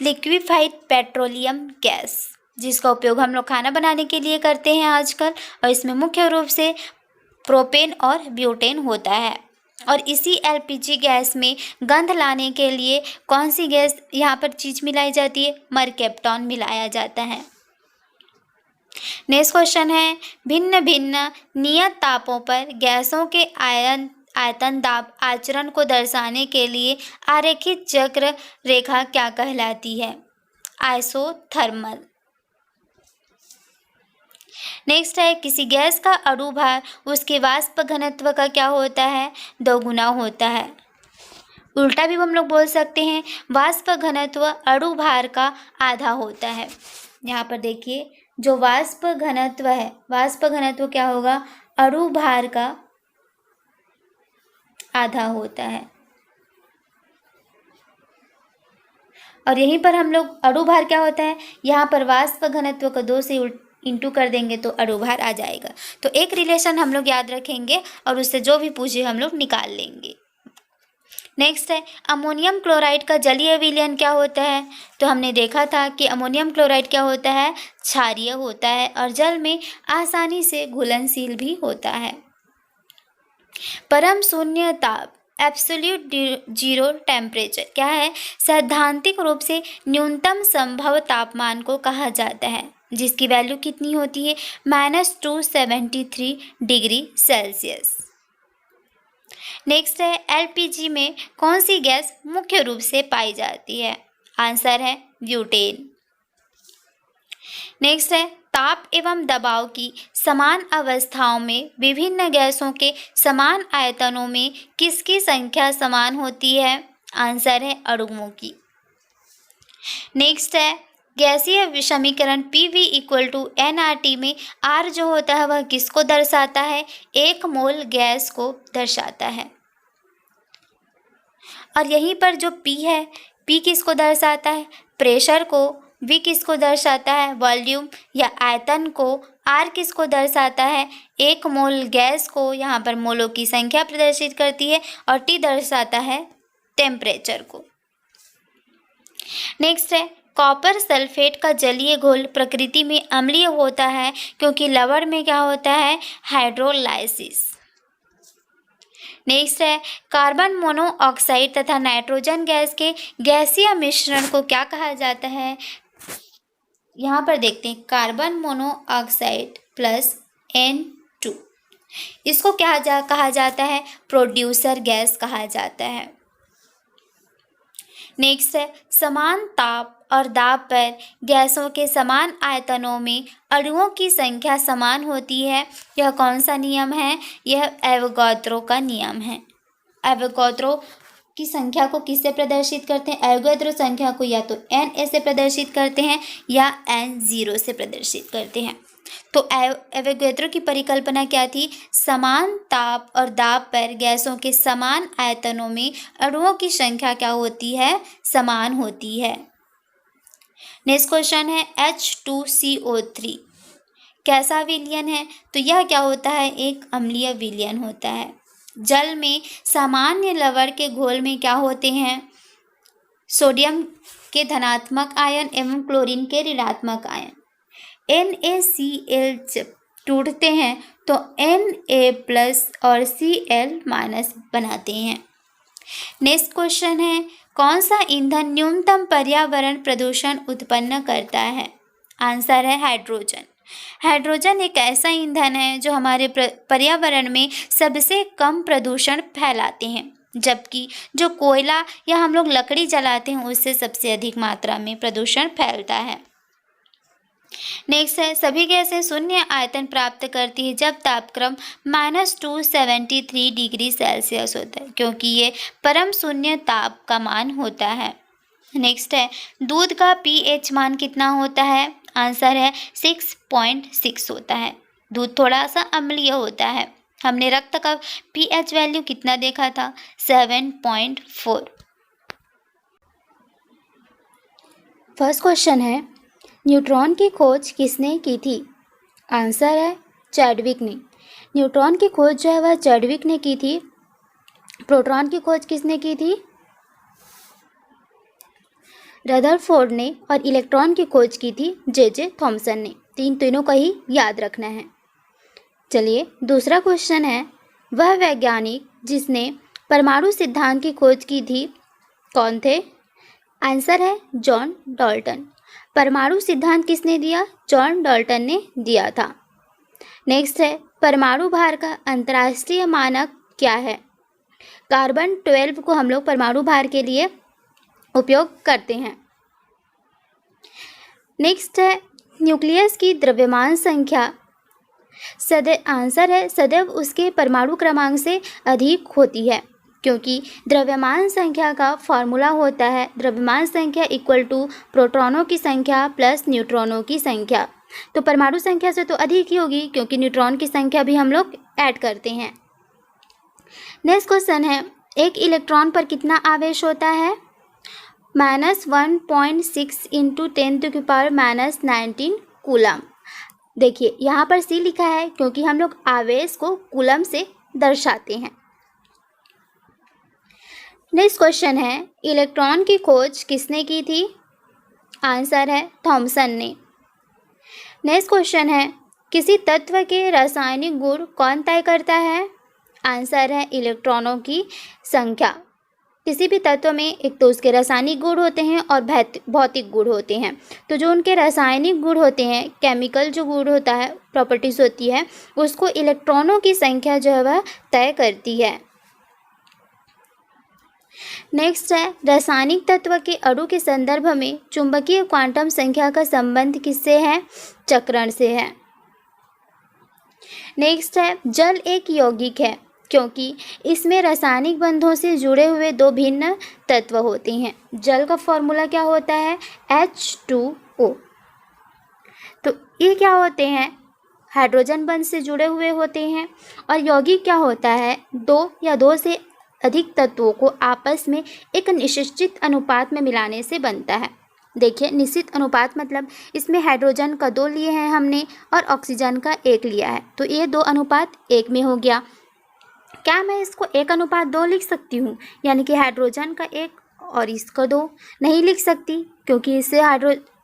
लिक्विफाइड पेट्रोलियम गैस, जिसका उपयोग हम लोग खाना बनाने के लिए करते हैं आजकल, और इसमें मुख्य रूप से प्रोपेन और ब्यूटेन होता है। और इसी LPG गैस में गंध लाने के लिए कौन सी गैस यहाँ पर चीज़ मिलाई जाती है? मरकेप्टॉन मिलाया जाता है। नेक्स्ट क्वेश्चन है, भिन्न भिन्न नियत तापों पर गैसों के आयतन दाब आचरण को दर्शाने के लिए आरेखित चक्र रेखा क्या कहलाती है? आइसोथर्मल। नेक्स्ट है, किसी गैस का अणु भार उसके वाष्प घनत्व का क्या होता है? दोगुना होता है। उल्टा भी हम लोग बोल सकते हैं, वाष्प घनत्व अणु भार का आधा होता है। यहाँ पर देखिए, जो वाष्प घनत्व है, वाष्प घनत्व क्या होगा? अणु भार का आधा होता है। और यहीं पर हम लोग अणु भार क्या होता है, यहाँ पर वाष्प घनत्व को 2 से इंटू कर देंगे तो अणु भार आ जाएगा। तो एक रिलेशन हम लोग याद रखेंगे और उससे जो भी पूछे हम लोग निकाल लेंगे। नेक्स्ट है, अमोनियम क्लोराइड का जलीय विलयन क्या होता है? तो हमने देखा था कि अमोनियम क्लोराइड क्या होता है? क्षारीय होता है और जल में आसानी से घुलनशील भी होता है। परम शून्य ताप, एब्सोल्यूट जीरो टेम्परेचर क्या है? सैद्धांतिक रूप से न्यूनतम संभव तापमान को कहा जाता है, जिसकी वैल्यू कितनी होती है? -273 डिग्री सेल्सियस। नेक्स्ट है, LPG में कौन सी गैस मुख्य रूप से पाई जाती है? आंसर है ब्यूटेन। नेक्स्ट है, ताप एवं दबाव की समान अवस्थाओं में विभिन्न गैसों के समान आयतनों में किसकी संख्या समान होती है? आंसर है अणुओं की। नेक्स्ट है, गैसीय समीकरण PV = nRT में R जो होता है वह किसको दर्शाता है? 1 मोल गैस को दर्शाता है। और यहीं पर जो P है, P किसको दर्शाता है? प्रेशर को। V किसको दर्शाता है? वॉल्यूम या आयतन को। R किसको दर्शाता है? 1 मोल गैस को, यहाँ पर मोलों की संख्या प्रदर्शित करती है, और T दर्शाता है टेम्परेचर को। नेक्स्ट है, कॉपर सल्फेट का जलीय घोल प्रकृति में अम्लीय होता है क्योंकि लवण में क्या होता है? हाइड्रोलाइसिस। नेक्स्ट है, कार्बन मोनोऑक्साइड तथा नाइट्रोजन गैस के गैसीय मिश्रण को क्या कहा जाता है? यहाँ पर देखते हैं, कार्बन मोनोऑक्साइड प्लस N2, इसको क्या कहा जाता है? प्रोड्यूसर गैस कहा जाता है। नेक्स्ट है, समान ताप और दाब पर गैसों के समान आयतनों में अणुओं की संख्या समान होती है। यह कौन सा नियम है? यह एवोगाद्रो का नियम है। एवोगाद्रो की संख्या को किससे प्रदर्शित करते हैं? एवोगाद्रो संख्या को या तो Na से प्रदर्शित करते हैं या N0 से प्रदर्शित करते हैं। तो एवोगाद्रो की परिकल्पना क्या थी? समान ताप और दाब पर गैसों के समान आयतनों में अणुओं की संख्या क्या होती है? समान होती है। नेक्स्ट क्वेश्चन है, H2CO3 कैसा विलयन है? तो यह क्या होता है? एक अम्लीय विलयन होता है। जल में सामान्य लवण के घोल में क्या होते हैं? सोडियम के धनात्मक आयन एवं क्लोरीन के ऋणात्मक आयन। NaCl जब टूटते हैं तो Na+ और Cl- बनाते हैं। नेक्स्ट क्वेश्चन है, कौन सा ईंधन न्यूनतम पर्यावरण प्रदूषण उत्पन्न करता है? आंसर है हाइड्रोजन। हाइड्रोजन एक ऐसा ईंधन है जो हमारे पर्यावरण में सबसे कम प्रदूषण फैलाते हैं, जबकि जो कोयला या हम लोग लकड़ी जलाते हैं उससे सबसे अधिक मात्रा में प्रदूषण फैलता है। नेक्स्ट है, सभी गैसें शून्य आयतन प्राप्त करती है जब तापक्रम -273 डिग्री सेल्सियस होता है, क्योंकि ये परम शून्य ताप का मान होता है। नेक्स्ट है, दूध का pH मान कितना होता है? आंसर है 6.6 होता है। दूध थोड़ा सा अम्लीय होता है। हमने रक्त का pH वैल्यू कितना देखा था? 7.4। फर्स्ट क्वेश्चन है, न्यूट्रॉन की खोज किसने की थी? आंसर है चैडविक ने। न्यूट्रॉन की खोज जो है वह चैडविक ने की थी। प्रोटॉन की खोज किसने की थी? रदरफोर्ड ने। और इलेक्ट्रॉन की खोज की थी J.J. थॉमसन ने। तीनों का ही याद रखना है। चलिए दूसरा क्वेश्चन है, वह वैज्ञानिक जिसने परमाणु सिद्धांत की खोज की थी कौन थे? आंसर है जॉन डाल्टन। परमाणु सिद्धांत किसने दिया? जॉन डाल्टन ने दिया था। नेक्स्ट है, परमाणु भार का अंतर्राष्ट्रीय मानक क्या है? कार्बन 12 को हम लोग परमाणु भार के लिए उपयोग करते हैं। नेक्स्ट है, न्यूक्लियस की द्रव्यमान संख्या आंसर है सदैव उसके परमाणु क्रमांक से अधिक होती है, क्योंकि द्रव्यमान संख्या का फॉर्मूला होता है द्रव्यमान संख्या = प्रोटॉनों की संख्या प्लस न्यूट्रॉनों की संख्या। तो परमाणु संख्या से तो अधिक ही होगी, क्योंकि न्यूट्रॉन की संख्या भी हम लोग ऐड करते हैं। नेक्स्ट क्वेश्चन है, एक इलेक्ट्रॉन पर कितना आवेश होता है? -1.6 × 10⁻⁻19 कूलम। देखिए यहाँ पर C लिखा है क्योंकि हम लोग आवेश को कूलम से दर्शाते हैं। नेक्स्ट क्वेश्चन है, इलेक्ट्रॉन की खोज किसने की थी? आंसर है थॉमसन ने। नेक्स्ट क्वेश्चन है, किसी तत्व के रासायनिक गुण कौन तय करता है? आंसर है इलेक्ट्रॉनों की संख्या। किसी भी तत्व में एक तो उसके रासायनिक गुण होते हैं और भौतिक गुण होते हैं। तो जो उनके रासायनिक गुण होते हैं, केमिकल जो गुण होता है, प्रॉपर्टीज होती है, उसको इलेक्ट्रॉनों की संख्या जो है वह तय करती है। नेक्स्ट है, रासायनिक तत्व के अणु के संदर्भ में चुंबकीय क्वांटम संख्या का संबंध किससे है? चक्रण से है। नेक्स्ट है, जल एक यौगिक है क्योंकि इसमें रासायनिक बंधों से जुड़े हुए दो भिन्न तत्व होते हैं। जल का फॉर्मूला क्या होता है? H2O। तो ये क्या होते हैं? हाइड्रोजन बंध से जुड़े हुए होते हैं। और यौगिक क्या होता है? दो या दो से अधिक तत्वों को आपस में एक निश्चित अनुपात में मिलाने से बनता है। देखिए निश्चित अनुपात मतलब इसमें हाइड्रोजन का 2 लिए हैं हमने और ऑक्सीजन का 1 लिया है, तो ये 2:1 में हो गया। क्या मैं इसको 1:2 लिख सकती हूँ? यानी कि हाइड्रोजन का 1 और इसका 2 नहीं लिख सकती, क्योंकि इससे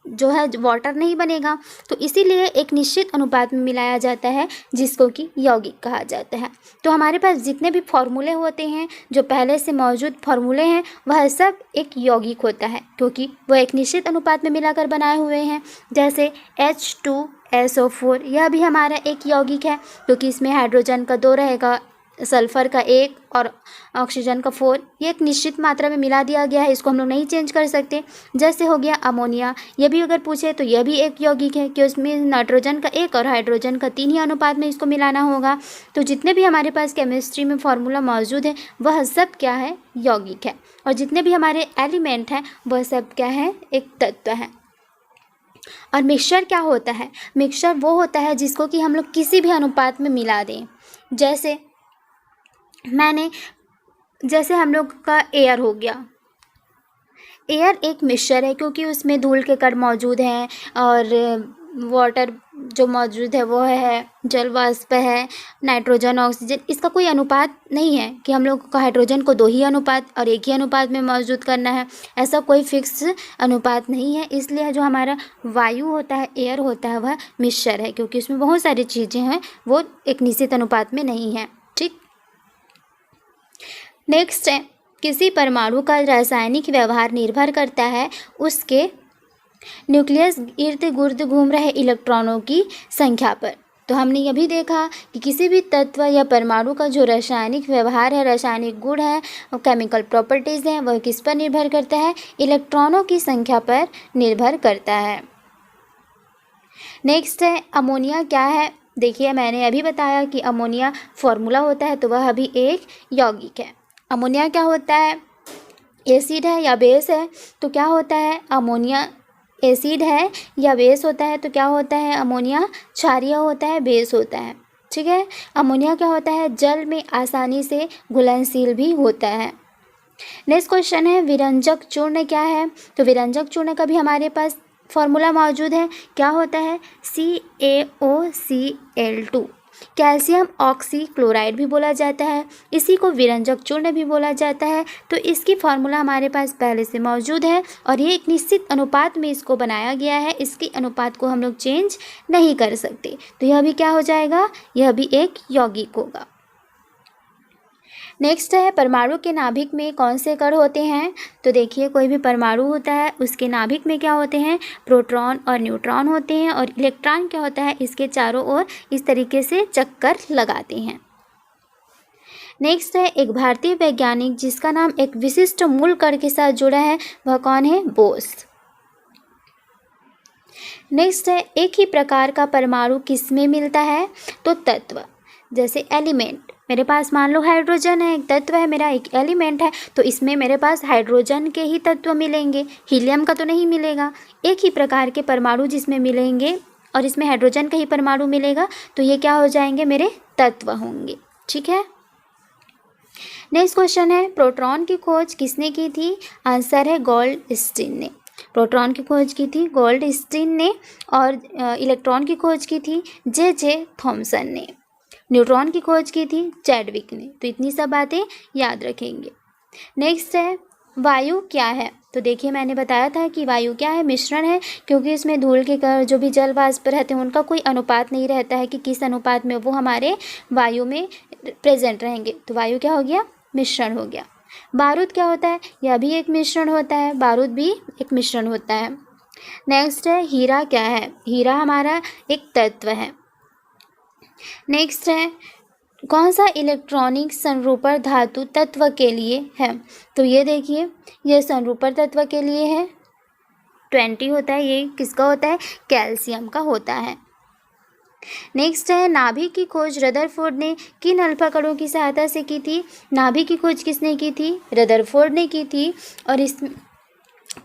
जो है वाटर नहीं बनेगा। तो इसीलिए एक निश्चित अनुपात में मिलाया जाता है, जिसको कि यौगिक कहा जाता है। तो हमारे पास जितने भी फॉर्मूले होते हैं, जो पहले से मौजूद फॉर्मूले हैं, वह सब एक यौगिक होता है, क्योंकि वह एक निश्चित अनुपात में मिलाकर बनाए हुए हैं। जैसे H2SO4 यह भी हमारा एक यौगिक है, क्योंकि इसमें हाइड्रोजन का 2 रहेगा, सल्फ़र का 1 और ऑक्सीजन का 4। ये एक निश्चित मात्रा में मिला दिया गया है, इसको हम लोग नहीं चेंज कर सकते। जैसे हो गया अमोनिया, ये भी अगर पूछे तो यह भी एक यौगिक है कि उसमें नाइट्रोजन का 1 और हाइड्रोजन का 3 ही अनुपात में इसको मिलाना होगा। तो जितने भी हमारे पास केमिस्ट्री में फार्मूला मौजूद है वह सब क्या है? यौगिक है। और जितने भी हमारे एलिमेंट हैं वह सब क्या है? एक तत्व है। और मिक्सचर क्या होता है? मिक्सचर वो होता है जिसको कि हम लोग किसी भी अनुपात में मिला दें। जैसे हम लोग का एयर हो गया। एयर एक मिक्सचर है क्योंकि उसमें धूल के कण मौजूद हैं और वाटर जो मौजूद है वो है, जल वाष्प है, नाइट्रोजन, ऑक्सीजन, इसका कोई अनुपात नहीं है कि हम लोग को हाइड्रोजन को 2 ही अनुपात और 1 ही अनुपात में मौजूद करना है, ऐसा कोई फिक्स अनुपात नहीं है। इसलिए जो हमारा वायु होता है, एयर होता है, वह मिश्र है, क्योंकि उसमें बहुत सारी चीज़ें हैं, वो एक निश्चित अनुपात में नहीं है। ठीक, नेक्स्ट है, किसी परमाणु का रासायनिक व्यवहार निर्भर करता है उसके न्यूक्लियस इर्द गिर्द घूम रहे इलेक्ट्रॉनों की संख्या पर। तो हमने यह भी देखा कि किसी भी तत्व या परमाणु का जो रासायनिक व्यवहार है, रासायनिक गुण है, केमिकल प्रॉपर्टीज़ हैं, वह किस पर निर्भर करता है? इलेक्ट्रॉनों की संख्या पर निर्भर करता है। नेक्स्ट है, अमोनिया क्या है? देखिए, मैंने अभी बताया कि अमोनिया फॉर्मूला होता है, तो वह अभी एक यौगिक है। अमोनिया क्या होता है? एसिड है या बेस है? तो क्या होता है? अमोनिया एसिड है या बेस होता है? तो क्या होता है? अमोनिया क्षारीय होता है, बेस होता है। ठीक है, अमोनिया क्या होता है? जल में आसानी से घुलनशील भी होता है। नेक्स्ट क्वेश्चन है, विरंजक चूर्ण क्या है? तो विरंजक चूर्ण का भी हमारे पास फॉर्मूला मौजूद है। क्या होता है? CaOCl2। कैल्शियम ऑक्सीक्लोराइड भी बोला जाता है, इसी को विरंजक चूर्ण भी बोला जाता है। तो इसकी फार्मूला हमारे पास पहले से मौजूद है और ये एक निश्चित अनुपात में इसको बनाया गया है, इसकी अनुपात को हम लोग चेंज नहीं कर सकते। तो यह भी क्या हो जाएगा? यह भी एक यौगिक होगा। नेक्स्ट है, परमाणु के नाभिक में कौन से कण होते हैं? तो देखिए, कोई भी परमाणु होता है उसके नाभिक में क्या होते हैं? प्रोटॉन और न्यूट्रॉन होते हैं, और इलेक्ट्रॉन क्या होता है? इसके चारों ओर इस तरीके से चक्कर लगाते हैं। नेक्स्ट है, एक भारतीय वैज्ञानिक जिसका नाम एक विशिष्ट मूल कण के साथ जुड़ा है, वह कौन है? बोस। नेक्स्ट है, एक ही प्रकार का परमाणु किसमें मिलता है? तो तत्व, जैसे एलिमेंट, मेरे पास मान लो हाइड्रोजन है, एक तत्व है मेरा, एक एलिमेंट है, तो इसमें मेरे पास हाइड्रोजन के ही तत्व मिलेंगे, हीलियम का तो नहीं मिलेगा। एक ही प्रकार के परमाणु जिसमें मिलेंगे और इसमें हाइड्रोजन का ही परमाणु मिलेगा, तो ये क्या हो जाएंगे? मेरे तत्व होंगे। ठीक है, नेक्स्ट क्वेश्चन है, प्रोटॉन की खोज किसने की थी? आंसर है गोल्डस्टीन ने। प्रोटॉन की खोज की थी गोल्डस्टीन ने, और इलेक्ट्रॉन की खोज की थी जे थॉमसन ने। न्यूट्रॉन की खोज की थी चैडविक ने। तो इतनी सब बातें याद रखेंगे। नेक्स्ट है, वायु क्या है? तो देखिए, मैंने बताया था कि वायु क्या है? मिश्रण है, क्योंकि इसमें धूल के कण जो भी जल वाष्प रहते हैं उनका कोई अनुपात नहीं रहता है कि किस अनुपात में वो हमारे वायु में प्रेजेंट रहेंगे। तो वायु क्या हो गया? मिश्रण हो गया। बारूद क्या होता है? यह भी एक मिश्रण होता है, बारूद भी एक मिश्रण होता है। नेक्स्ट है, हीरा क्या है? हीरा हमारा एक तत्व है। नेक्स्ट है, कौन सा इलेक्ट्रॉनिक संरूपण धातु तत्व के लिए है? तो ये देखिए, ये संरूपण तत्व के लिए है, 20 होता है। ये किसका होता है? कैल्शियम का होता है। नेक्स्ट है, नाभिक की खोज रदरफोर्ड ने किन अल्फा कणों की सहायता से की थी? नाभिक की खोज किसने की थी? रदरफोर्ड ने की थी। और इस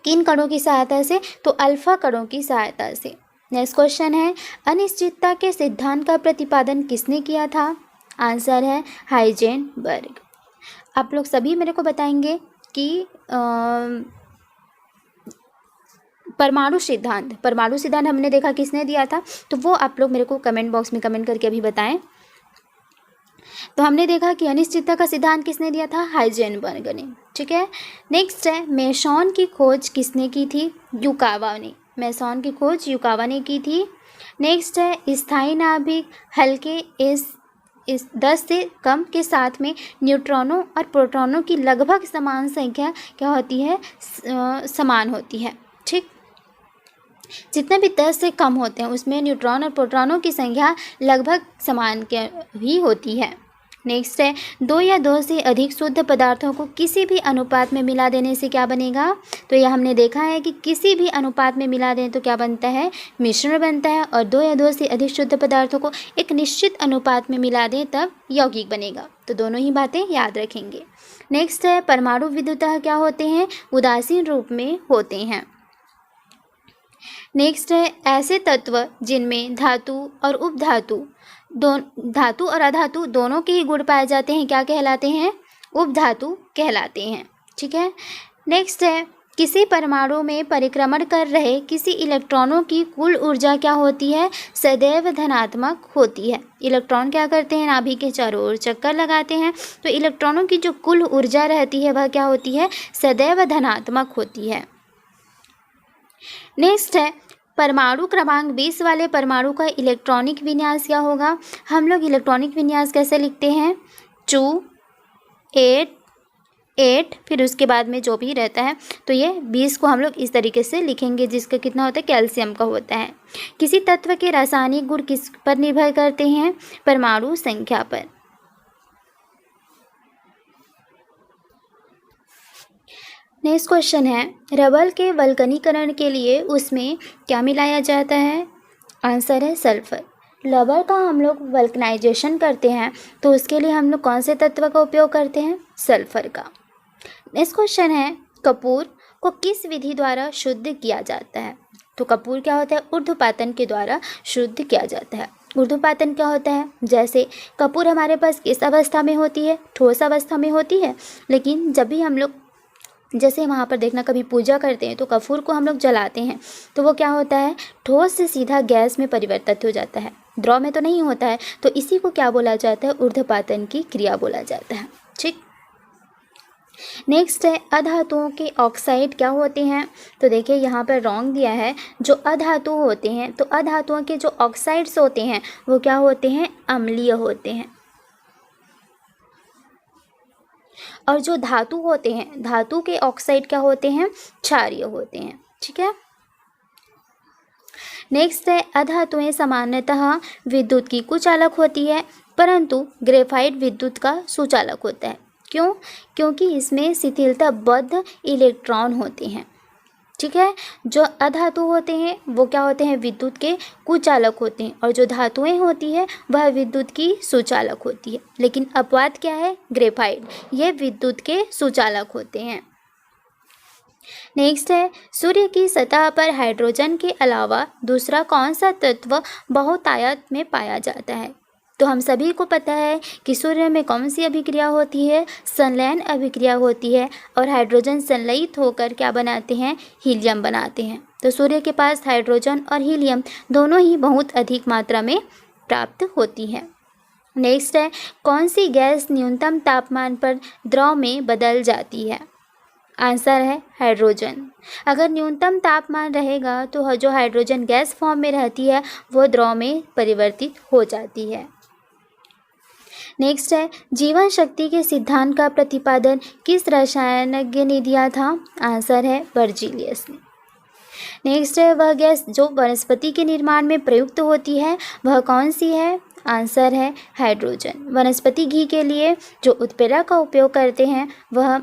किन कणों की सहायता से? तो अल्फा कणों की सहायता से। नेक्स्ट क्वेश्चन है, अनिश्चितता के सिद्धांत का प्रतिपादन किसने किया था? आंसर है हाइजेनबर्ग। आप लोग सभी मेरे को बताएंगे कि परमाणु सिद्धांत हमने देखा किसने दिया था, तो वो आप लोग मेरे को कमेंट बॉक्स में कमेंट करके अभी बताएं। तो हमने देखा कि अनिश्चितता का सिद्धांत किसने दिया था? हाइजेनबर्ग ने। ठीक है, नेक्स्ट है, मेसॉन की खोज किसने की थी? युकावा ने। मेसॉन की खोज युकावा ने की थी। नेक्स्ट है, स्थायी नाभिक हल्के इस 10 से कम के साथ में न्यूट्रॉनों और प्रोटॉनों की लगभग समान संख्या क्या होती है? समान होती है। ठीक, जितने भी 10 से कम होते हैं उसमें न्यूट्रॉन और प्रोटॉनों की संख्या लगभग समान ही होती है। नेक्स्ट है, 2 या 2 से अधिक शुद्ध पदार्थों को किसी भी अनुपात में मिला देने से क्या बनेगा? तो यह हमने देखा है कि किसी भी अनुपात में मिला दें तो क्या बनता है? मिश्रण बनता है। और 2 या 2 से अधिक शुद्ध पदार्थों को एक निश्चित अनुपात में मिला दें तब यौगिक बनेगा। तो दोनों ही बातें याद रखेंगे। नेक्स्ट है, परमाणु विद्युतः क्या होते हैं? उदासीन रूप में होते हैं। नेक्स्ट है, ऐसे तत्व जिनमें धातु और उपधातु धातु और अधातु दोनों के ही गुण पाए जाते हैं क्या कहलाते हैं? उपधातु कहलाते हैं। ठीक है, नेक्स्ट है, किसी परमाणु में परिक्रमण कर रहे किसी इलेक्ट्रॉनों की कुल ऊर्जा क्या होती है? सदैव धनात्मक होती है। इलेक्ट्रॉन क्या करते हैं? नाभि के चारों ओर चक्कर लगाते हैं, तो इलेक्ट्रॉनों की जो कुल ऊर्जा रहती है वह क्या होती है? सदैव धनात्मक होती है। नेक्स्ट है, परमाणु क्रमांक 20 वाले परमाणु का इलेक्ट्रॉनिक विन्यास क्या होगा? हम लोग इलेक्ट्रॉनिक विन्यास कैसे लिखते हैं? 2 8 8 फिर उसके बाद में जो भी रहता है, तो ये 20 को हम लोग इस तरीके से लिखेंगे, जिसका कितना होता है? कैल्शियम का होता है। किसी तत्व के रासायनिक गुण किस पर निर्भर करते हैं? परमाणु संख्या पर। नेक्स्ट क्वेश्चन है, रबर के वल्कनीकरण के लिए उसमें क्या मिलाया जाता है? आंसर है सल्फर। रबर का हम लोग वल्कनाइजेशन करते हैं, तो उसके लिए हम लोग कौन से तत्व का उपयोग करते हैं? सल्फर का। नेक्स्ट क्वेश्चन है, कपूर को किस विधि द्वारा शुद्ध किया जाता है? तो कपूर क्या होता है? ऊर्ध्वपातन के द्वारा शुद्ध किया जाता है। ऊर्ध्वपातन क्या होता है? जैसे कपूर हमारे पास किस अवस्था में होती है? ठोस अवस्था में होती है, लेकिन जब भी हम लोग जैसे वहाँ पर देखना कभी पूजा करते हैं तो कपूर को हम लोग जलाते हैं, तो वो क्या होता है? ठोस से सीधा गैस में परिवर्तित हो जाता है, द्रव में तो नहीं होता है। तो इसी को क्या बोला जाता है? ऊर्ध्वपातन की क्रिया बोला जाता है। ठीक। नेक्स्ट है, अधातुओं के ऑक्साइड क्या होते हैं? तो देखिए यहाँ पर रॉन्ग दिया है। जो अधातु होते हैं, तो अधातुओं के जो ऑक्साइड्स होते हैं वो क्या होते हैं? अम्लीय होते हैं। और जो धातु होते हैं, धातु के ऑक्साइड क्या होते हैं? क्षारीय होते हैं। ठीक है। नेक्स्ट है, अधातुएं सामान्यतः विद्युत की कुचालक होती है, परंतु ग्रेफाइट विद्युत का सुचालक होता है। क्यों? क्योंकि इसमें शिथिलताबद्ध इलेक्ट्रॉन होते हैं। ठीक है। जो अधातु होते हैं वो क्या होते हैं? विद्युत के कुचालक होते हैं, और जो धातुएं होती है वह विद्युत की सुचालक होती है। लेकिन अपवाद क्या है? ग्रेफाइट, ये विद्युत के सुचालक होते हैं। नेक्स्ट है, सूर्य की सतह पर हाइड्रोजन के अलावा दूसरा कौन सा तत्व बहुतायत में पाया जाता है? तो हम सभी को पता है कि सूर्य में कौन सी अभिक्रिया होती है? संलयन अभिक्रिया होती है, और हाइड्रोजन संलयित होकर क्या बनाते हैं? हीलियम बनाते हैं। तो सूर्य के पास हाइड्रोजन और हीलियम दोनों ही बहुत अधिक मात्रा में प्राप्त होती है। नेक्स्ट है, कौन सी गैस न्यूनतम तापमान पर द्रव में बदल जाती है? आंसर है हाइड्रोजन। अगर न्यूनतम तापमान रहेगा तो जो हाइड्रोजन गैस फॉर्म में रहती है वो द्रव में परिवर्तित हो जाती है। नेक्स्ट है, जीवन शक्ति के सिद्धांत का प्रतिपादन किस रसायनज्ञ ने दिया था? आंसर है बर्जीलियस ने। नेक्स्ट है, वह गैस जो वनस्पति के निर्माण में प्रयुक्त होती है वह कौन सी है? आंसर है हाइड्रोजन। वनस्पति घी के लिए जो उत्प्रेरक का उपयोग करते हैं वह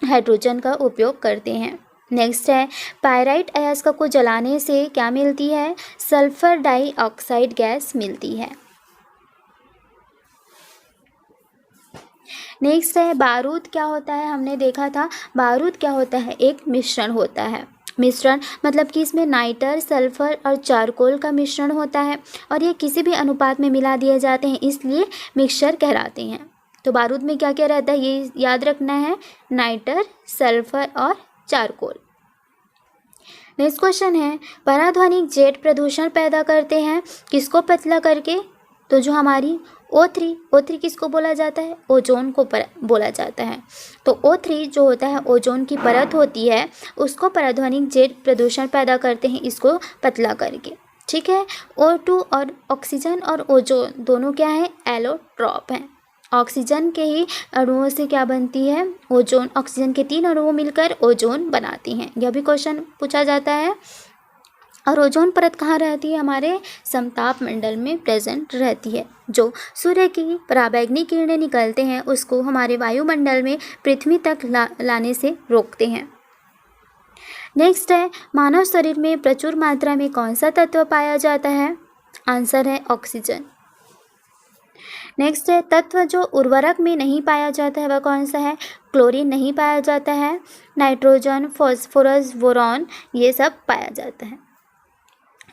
हाइड्रोजन का उपयोग करते हैं। नेक्स्ट है, पायराइट अयस्क को जलाने से क्या मिलती है? सल्फर डाइऑक्साइड गैस मिलती है। नेक्स्ट है, बारूद क्या होता है? हमने देखा था बारूद क्या होता है? एक मिश्रण होता है। मिश्रण मतलब कि इसमें नाइटर, सल्फर और चारकोल का मिश्रण होता है, और ये किसी भी अनुपात में मिला दिए जाते हैं, इसलिए मिक्सचर कहलाते हैं। तो बारूद में क्या क्या रहता है ये याद रखना है? नाइटर, सल्फर और चारकोल। नेक्स्ट क्वेश्चन है, पराध्वनिक जेट प्रदूषण पैदा करते हैं किसको पतला करके? तो जो हमारी O3 किसको बोला जाता है? ओजोन को बोला जाता है। तो O3 जो होता है ओजोन की परत होती है, उसको पराध्वनिक जेट प्रदूषण पैदा करते हैं, इसको पतला करके। ठीक है। O2 और ऑक्सीजन और ओजोन दोनों क्या है? एलोट्रॉप हैं। ऑक्सीजन के ही अणुओं से क्या बनती है? ओजोन। ऑक्सीजन के 3 अणुओं मिलकर ओजोन बनाती हैं। यह भी क्वेश्चन पूछा जाता है। और ओजोन परत कहाँ रहती है? हमारे समताप मंडल में प्रेजेंट रहती है। जो सूर्य की पराबैंगनी किरणें निकलते हैं उसको हमारे वायुमंडल में पृथ्वी तक लाने से रोकते हैं। नेक्स्ट है, मानव शरीर में प्रचुर मात्रा में कौन सा तत्व पाया जाता है? आंसर है ऑक्सीजन। नेक्स्ट है, तत्व जो उर्वरक में नहीं पाया जाता है वह कौन सा है? क्लोरीन नहीं पाया जाता है। नाइट्रोजन, फॉस्फोरस, बोरॉन ये सब पाया जाता है।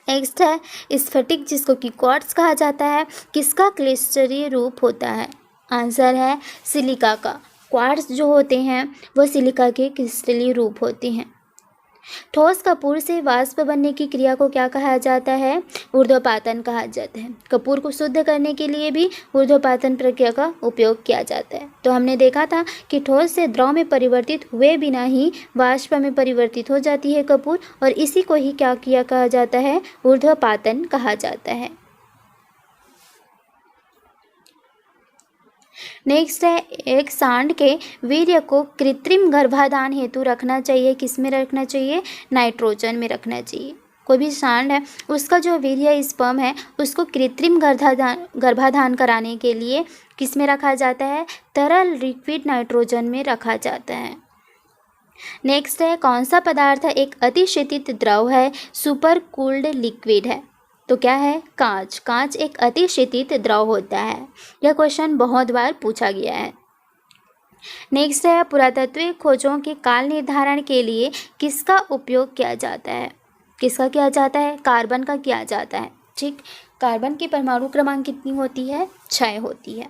नेक्स्ट है, स्फटिक जिसको कि क्वार्ट्ज कहा जाता है, किसका क्लिस्टरीय रूप होता है? आंसर है सिलिका का। क्वार्ट्ज जो होते हैं वो सिलिका के क्रिस्टलीय रूप होते हैं। ठोस कपूर से वाष्प बनने की क्रिया को क्या कहा जाता है? ऊर्ध्वपातन कहा जाता है। कपूर को शुद्ध करने के लिए भी ऊर्ध्वपातन प्रक्रिया का उपयोग किया जाता है। तो हमने देखा था कि ठोस से द्रव में परिवर्तित हुए बिना ही वाष्प में परिवर्तित हो जाती है कपूर, और इसी को ही क्या किया कहा जाता है? ऊर्ध्वपातन कहा जाता है। नेक्स्ट है, एक सांड के वीर्य को कृत्रिम गर्भाधान हेतु रखना चाहिए। किस में रखना चाहिए? नाइट्रोजन में रखना चाहिए। कोई भी सांड है उसका जो वीर्य स्पर्म है उसको कृत्रिम गर्भाधान कराने के लिए किस में रखा जाता है? तरल लिक्विड नाइट्रोजन में रखा जाता है। नेक्स्ट है, कौन सा पदार्थ एक अतिशीतित द्रव है, सुपर कूल्ड लिक्विड है? तो क्या है? कांच। कांच एक अतिशीतित द्रव होता है। यह क्वेश्चन बहुत बार पूछा गया है। नेक्स्ट है, पुरातत्वीय खोजों के काल निर्धारण के लिए किसका उपयोग किया जाता है? किसका किया जाता है? कार्बन का किया जाता है। ठीक, कार्बन की परमाणु क्रमांक कितनी होती है? 6 होती है।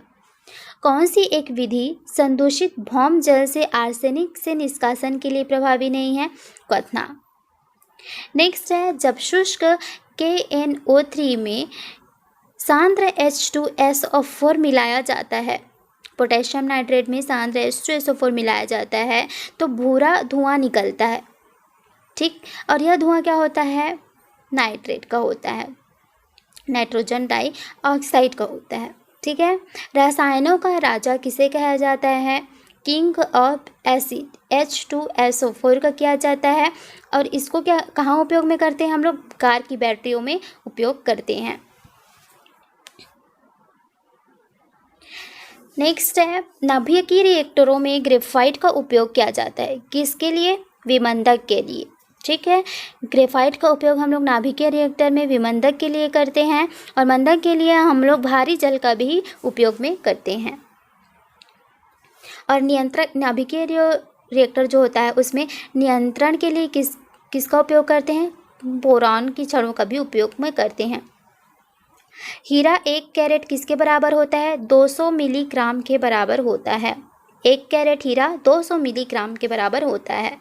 कौन सी एक विधि संदूषित भौम जल से आर्सेनिक से निष्कासन के लिए प्रभावी नहीं है? क्वथना। नेक्स्ट है, जब शुष्क KNO3 में सांद्र H2SO4 मिलाया जाता है, पोटेशियम नाइट्रेट में सांद्र H2SO4 मिलाया जाता है तो भूरा धुआं निकलता है। ठीक, और यह धुआं क्या होता है? नाइट्रेट का होता है, नाइट्रोजन डाइऑक्साइड का होता है। ठीक है, रसायनों का राजा किसे कहा जाता है? किंग ऑफ एसिड H2SO4 का किया जाता है, और इसको क्या कहाँ उपयोग में करते हैं हम लोग? कार की बैटरियों में उपयोग करते हैं। नेक्स्ट है, नाभिकीय रिएक्टरों में ग्रेफाइट का उपयोग किया जाता है। किसके लिए? विमंदक के लिए। ठीक है, ग्रेफाइट का उपयोग हम लोग नाभिकीय रिएक्टर में विमंदक के लिए करते हैं, और मंदक के लिए हम लोग भारी जल का भी उपयोग में करते हैं। और नियंत्रक नाभिकीय रिएक्टर जो होता है उसमें नियंत्रण के लिए किसका उपयोग करते हैं? बोरान की छड़ों का भी उपयोग में करते हैं। हीरा 1 कैरेट किसके बराबर होता है? 200 मिलीग्राम के बराबर होता है। 1 कैरेट हीरा 200 मिलीग्राम के बराबर होता है।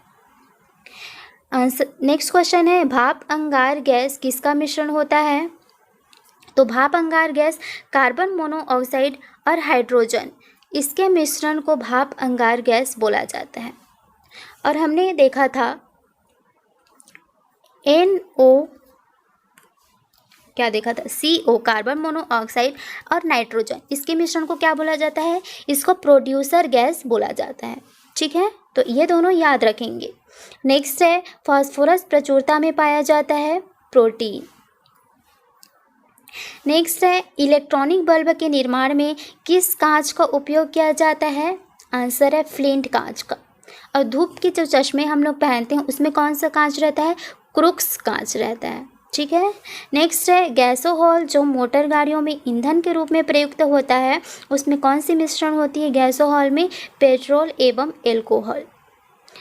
नेक्स्ट क्वेश्चन है, भाप अंगार गैस किसका मिश्रण होता है? तो भाप अंगार गैस कार्बन मोनोऑक्साइड और हाइड्रोजन, इसके मिश्रण को भाप अंगार गैस बोला जाता है। और हमने देखा था क्या देखा था? CO कार्बन मोनोऑक्साइड और नाइट्रोजन, इसके मिश्रण को क्या बोला जाता है? इसको प्रोड्यूसर गैस बोला जाता है। ठीक है, तो ये दोनों याद रखेंगे। नेक्स्ट है, फास्फोरस प्रचुरता में पाया जाता है? प्रोटीन। नेक्स्ट है, इलेक्ट्रॉनिक बल्ब के निर्माण में किस कांच का उपयोग किया जाता है? आंसर है फ्लिंट कांच का। और धूप के जो चश्मे हम लोग पहनते हैं उसमें कौन सा कांच रहता है? क्रुक्स कांच रहता है। ठीक है, नेक्स्ट है, गैसोहॉल जो मोटर गाड़ियों में ईंधन के रूप में प्रयुक्त होता है उसमें कौन सी मिश्रण होती है? गैसोहॉल में पेट्रोल एवं एल्कोहल।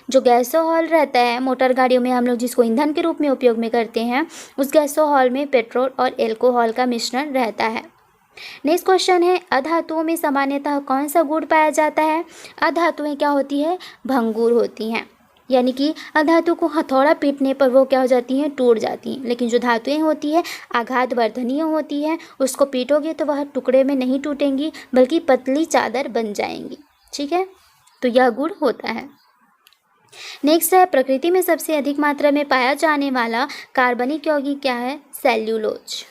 जो गैसोहॉल रहता है मोटर गाड़ियों में हम लोग जिसको ईंधन के रूप में उपयोग में करते हैं, उस गैसोहॉल में पेट्रोल और एल्कोहल का मिश्रण रहता है। नेक्स्ट क्वेश्चन है, अधातुओं में सामान्यतः कौन सा गुण पाया जाता है? अधातुएं क्या होती है? भंगुर होती हैं, यानी कि अधातु को हथौड़ा पीटने पर वो क्या हो जाती हैं? टूट जाती हैं। लेकिन जो धातुएं होती है आघात वर्धनीय होती है, उसको पीटोगे तो वह टुकड़े में नहीं टूटेंगी बल्कि पतली चादर बन जाएंगी। ठीक है, तो यह गुण होता है। नेक्स्ट है, प्रकृति में सबसे अधिक मात्रा में पाया जाने वाला कार्बनिक यौगिक क्या है? सेल्यूलोज।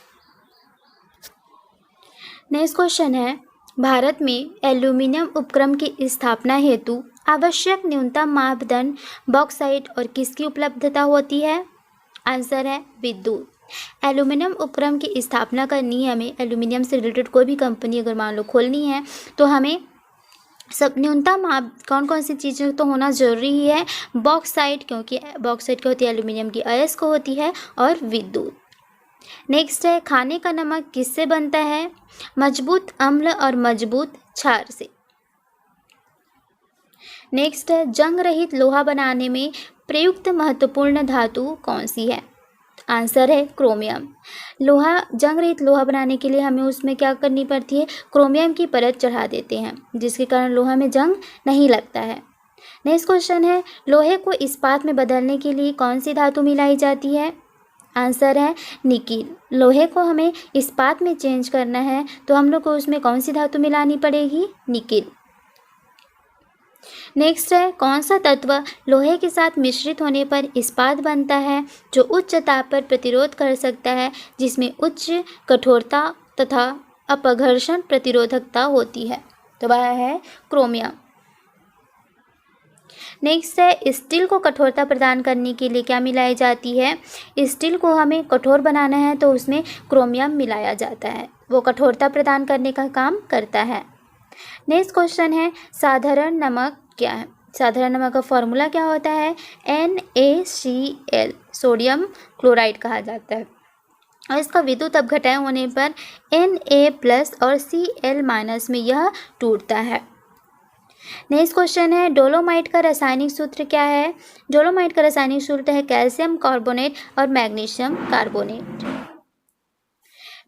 नेक्स्ट क्वेश्चन है, भारत में एल्यूमिनियम उपक्रम की स्थापना हेतु आवश्यक न्यूनतम मापदंड बॉक्साइट और किसकी उपलब्धता होती है? आंसर है विद्युत। एल्यूमिनियम उपक्रम की स्थापना करनी है हमें, एल्यूमिनियम से रिलेटेड कोई भी कंपनी अगर मान लो खोलनी है तो हमें सब न्यूनतम कौन कौन सी चीज़ें तो होना ज़रूरी ही है? बॉक्साइट, क्योंकि बॉक्साइट क्या होती है? एल्यूमिनियम की अयस्क होती है, और विद्युत। नेक्स्ट है, खाने का नमक किससे बनता है? मजबूत अम्ल और मजबूत क्षार से। नेक्स्ट है, जंग रहित लोहा बनाने में प्रयुक्त महत्वपूर्ण धातु कौन सी है? आंसर है क्रोमियम। लोहा, जंग रहित लोहा बनाने के लिए हमें उसमें क्या करनी पड़ती है, क्रोमियम की परत चढ़ा देते हैं, जिसके कारण लोहा में जंग नहीं लगता है। नेक्स्ट क्वेश्चन है, लोहे को इस्पात में बदलने के लिए कौन सी धातु मिलाई जाती है? आंसर है निकिल। लोहे को हमें इस्पात में चेंज करना है तो हम लोग को उसमें कौन सी धातु मिलानी पड़ेगी? निकिल। नेक्स्ट है, कौन सा तत्व लोहे के साथ मिश्रित होने पर इस्पात बनता है जो उच्च ताप पर प्रतिरोध कर सकता है, जिसमें उच्च कठोरता तथा अपघर्षण प्रतिरोधकता होती है? तो वह है क्रोमियम। नेक्स्ट है, स्टील को कठोरता प्रदान करने के लिए क्या मिलाई जाती है? स्टील को हमें कठोर बनाना है तो उसमें क्रोमियम मिलाया जाता है, वो कठोरता प्रदान करने का काम करता है। नेक्स्ट क्वेश्चन है, साधारण नमक क्या है? साधारण नमक का फॉर्मूला क्या होता है? NaCl, सोडियम क्लोराइड कहा जाता है, और इसका विद्युत अपघटन होने पर Na+ और Cl- में यह टूटता है। नेक्स्ट क्वेश्चन है, डोलोमाइट का रासायनिक सूत्र क्या है? डोलोमाइट का रासायनिक सूत्र है कैल्शियम कार्बोनेट और मैग्नीशियम कार्बोनेट।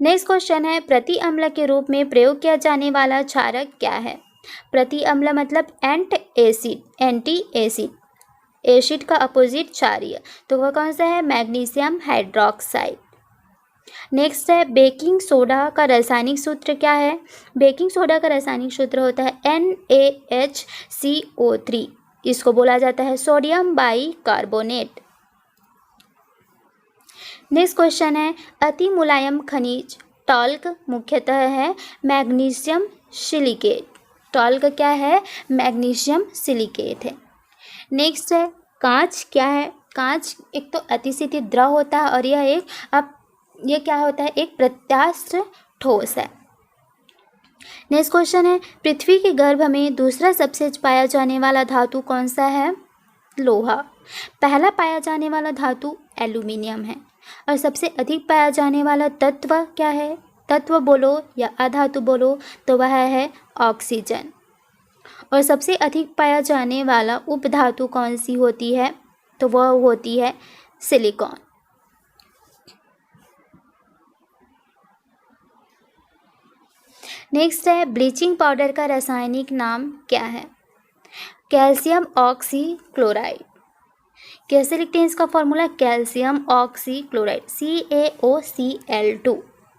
नेक्स्ट क्वेश्चन है, प्रति अम्ल के रूप में प्रयोग किया जाने वाला क्षारक क्या है? प्रति अम्ल मतलब एंटी एसिड, एसिड का अपोजिट क्षारीय, तो वह कौन सा है? Magnesium hydroxide. नेक्स्ट है, बेकिंग सोडा का रासायनिक सूत्र क्या है? बेकिंग सोडा का रासायनिक सूत्र होता है NaHCO3, इसको बोला जाता है सोडियम बाइकार्बोनेट। नेक्स्ट क्वेश्चन है, अति मुलायम खनिज टॉल्क मुख्यतः है मैग्नीशियम सिलिकेट। टॉल्क क्या है? मैग्नीशियम सिलिकेट है। नेक्स्ट है, कांच क्या है? कांच एक तो अतिशीतल द्रव होता है और ये क्या होता है? एक प्रत्यास्थ ठोस है। नेक्स्ट क्वेश्चन है, पृथ्वी के गर्भ में दूसरा सबसे पाया जाने वाला धातु कौन सा है? लोहा। पहला पाया जाने वाला धातु एल्यूमिनियम है, और सबसे अधिक पाया जाने वाला तत्व क्या है? तत्व बोलो या अधातु बोलो तो वह है ऑक्सीजन। और सबसे अधिक पाया जाने वाला उपधातु कौन सी होती है? तो वह होती है सिलिकॉन। नेक्स्ट है, ब्लीचिंग पाउडर का रासायनिक नाम क्या है? Calcium oxychloride. कैसे लिखते हैं इसका फॉर्मूला? Calcium oxychloride, CaOCl2।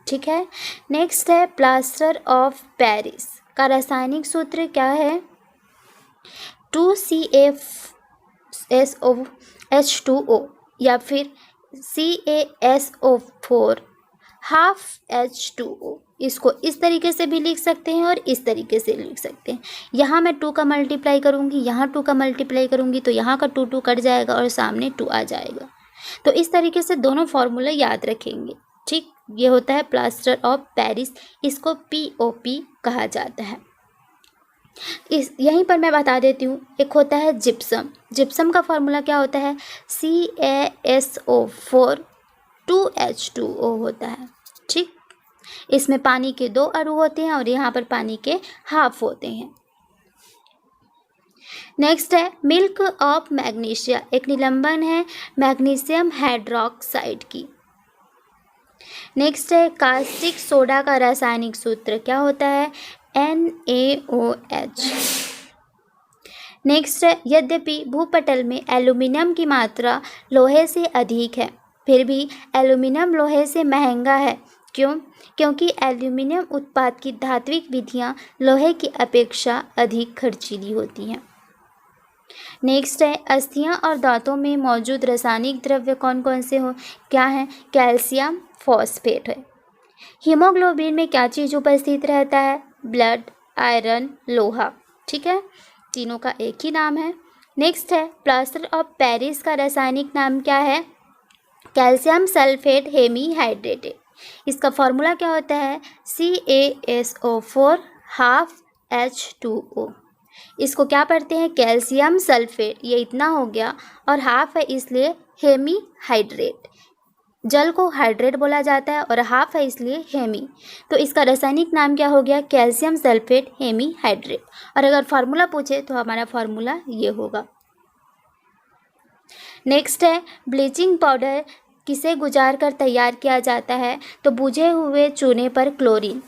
ठीक है। नेक्स्ट है, प्लास्टर ऑफ पेरिस का रासायनिक सूत्र क्या है? 2CaSO2O या फिर CaSO4 ½ इसको इस तरीके से भी लिख सकते हैं और इस तरीके से लिख सकते हैं। यहाँ मैं 2 का मल्टीप्लाई करूँगी, यहाँ 2 का मल्टीप्लाई करूँगी तो यहाँ का 2 कट जाएगा और सामने 2 आ जाएगा। तो इस तरीके से दोनों फॉर्मूला याद रखेंगे। ठीक, ये होता है प्लास्टर ऑफ पेरिस, इसको POP कहा जाता है। यहीं पर मैं बता देती हूँ, एक होता है जिप्सम। जिप्सम का फॉर्मूला क्या होता है? CaSO4 2H2O होता है। ठीक, इसमें पानी के 2 अणु होते हैं और यहाँ पर पानी के ½ होते हैं। नेक्स्ट है, मिल्क ऑफ मैग्नीशिया, एक निलंबन है मैग्नीशियम हाइड्रोक्साइड की। नेक्स्ट है, कास्टिक सोडा का रासायनिक सूत्र क्या होता है? NaOH। नेक्स्ट है, यद्यपि भूपटल में एल्यूमिनियम की मात्रा लोहे से अधिक है, फिर भी एल्यूमिनियम लोहे से महंगा है। क्यों? क्योंकि एल्यूमिनियम उत्पाद की धात्विक विधियां लोहे की अपेक्षा अधिक खर्चीली होती हैं। नेक्स्ट है, अस्थियां और दांतों में मौजूद रासायनिक द्रव्य कौन कौन से हो? क्या है? कैल्शियम फॉस्फेट है। हीमोग्लोबिन में क्या चीज़ उपस्थित रहता है? ब्लड, आयरन, लोहा। ठीक है, तीनों का एक ही नाम है। नेक्स्ट है, प्लास्टर ऑफ पेरिस का रासायनिक नाम क्या है? Calcium sulphate hemihydrate. इसका फॉर्मूला क्या होता है? CaSO4 ½ H2O। इसको क्या पढ़ते हैं? कैल्शियम सल्फेट, ये इतना हो गया और ½ है इसलिए हेमीहाइड्रेट। जल को हाइड्रेट बोला जाता है और ½ है इसलिए हेमी, तो इसका रासायनिक नाम क्या हो गया? Calcium sulphate hemihydrate. और अगर फार्मूला पूछे तो हमारा फार्मूला ये होगा। नेक्स्ट है, ब्लीचिंग पाउडर किसे गुजार कर तैयार किया जाता है? तो बुझे हुए चूने पर क्लोरीन,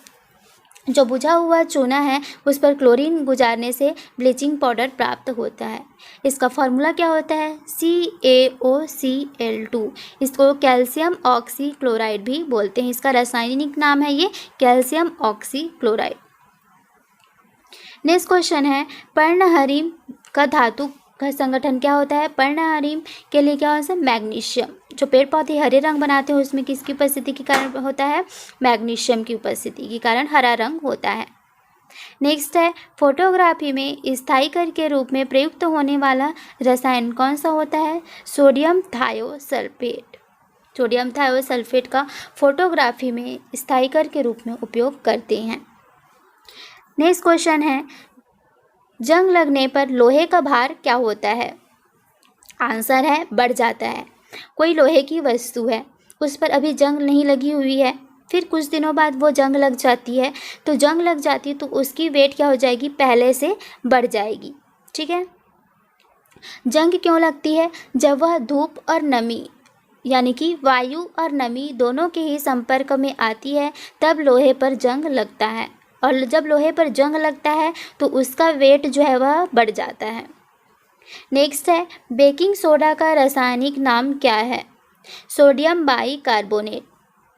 जो बुझा हुआ चूना है उस पर क्लोरीन गुजारने से ब्लीचिंग पाउडर प्राप्त होता है। इसका फॉर्मूला क्या होता है? CaOCl2। इसको कैल्शियम ऑक्सी क्लोराइड भी बोलते हैं। इसका रासायनिक नाम है ये calcium oxy chloride. Next question है, पर्णहरिम का धातु का संगठन क्या होता है? पर्णहरिम के लिए क्या होता है? मैग्नीशियम। जो पेड़ पौधे हरे रंग बनाते हैं उसमें किसकी उपस्थिति के कारण होता है? मैग्नीशियम की उपस्थिति के कारण हरा रंग होता है। नेक्स्ट है, फोटोग्राफी में स्थायीकर के रूप में प्रयुक्त होने वाला रसायन कौन सा होता है? Sodium thiosulphate. सोडियम थायोसल्फेट का फोटोग्राफी में स्थायीकर के रूप में उपयोग करते हैं। नेक्स्ट क्वेश्चन है, जंग लगने पर लोहे का भार क्या होता है? आंसर है बढ़ जाता है। कोई लोहे की वस्तु है, उस पर अभी जंग नहीं लगी हुई है, फिर कुछ दिनों बाद वो जंग लग जाती है, तो जंग लग जाती है तो उसकी वेट क्या हो जाएगी? पहले से बढ़ जाएगी। ठीक है। जंग क्यों लगती है? जब वह धूप और नमी यानी कि वायु और नमी दोनों के ही संपर्क में आती है तब लोहे पर जंग लगता है, और जब लोहे पर जंग लगता है तो उसका वेट जो है वह बढ़ जाता है। नेक्स्ट है, बेकिंग सोडा का रासायनिक नाम क्या है? Sodium bicarbonate.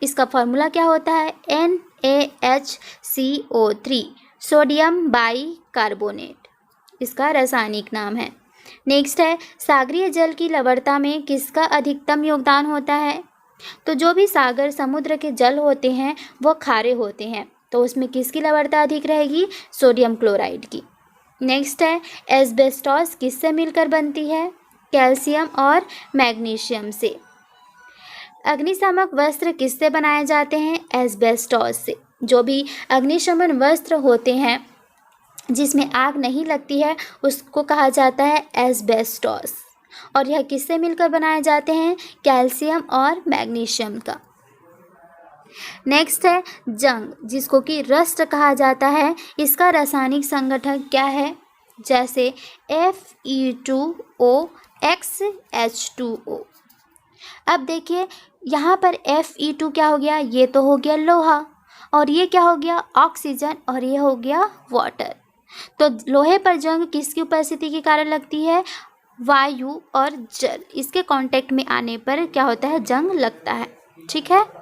इसका फॉर्मूला क्या होता है? NaHCO3। सोडियम बाइकार्बोनेट इसका रासायनिक नाम है। नेक्स्ट है, सागरीय जल की लवणता में किसका अधिकतम योगदान होता है? तो जो भी सागर समुद्र के जल होते हैं वो खारे होते हैं, तो उसमें किसकी लवणता अधिक रहेगी? सोडियम क्लोराइड की। नेक्स्ट है, एस्बेस्टॉस किससे मिलकर बनती है? कैल्शियम और मैग्नीशियम से। अग्निशामक वस्त्र किससे बनाए जाते हैं? एस्बेस्टॉस से। जो भी अग्निशमन वस्त्र होते हैं जिसमें आग नहीं लगती है उसको कहा जाता है एस्बेस्टॉस, और यह किससे मिलकर बनाए जाते हैं? कैल्शियम और मैग्नीशियम का। नेक्स्ट है, जंग जिसको कि रस्ट कहा जाता है, इसका रासायनिक संगठन क्या है? जैसे Fe2O XH2O। अब देखिए यहाँ पर Fe2 क्या हो गया? ये तो हो गया लोहा, और ये क्या हो गया? ऑक्सीजन, और ये हो गया वाटर। तो लोहे पर जंग किसकी उपस्थिति के कारण लगती है? वायु और जल, इसके कांटेक्ट में आने पर क्या होता है? जंग लगता है। ठीक है।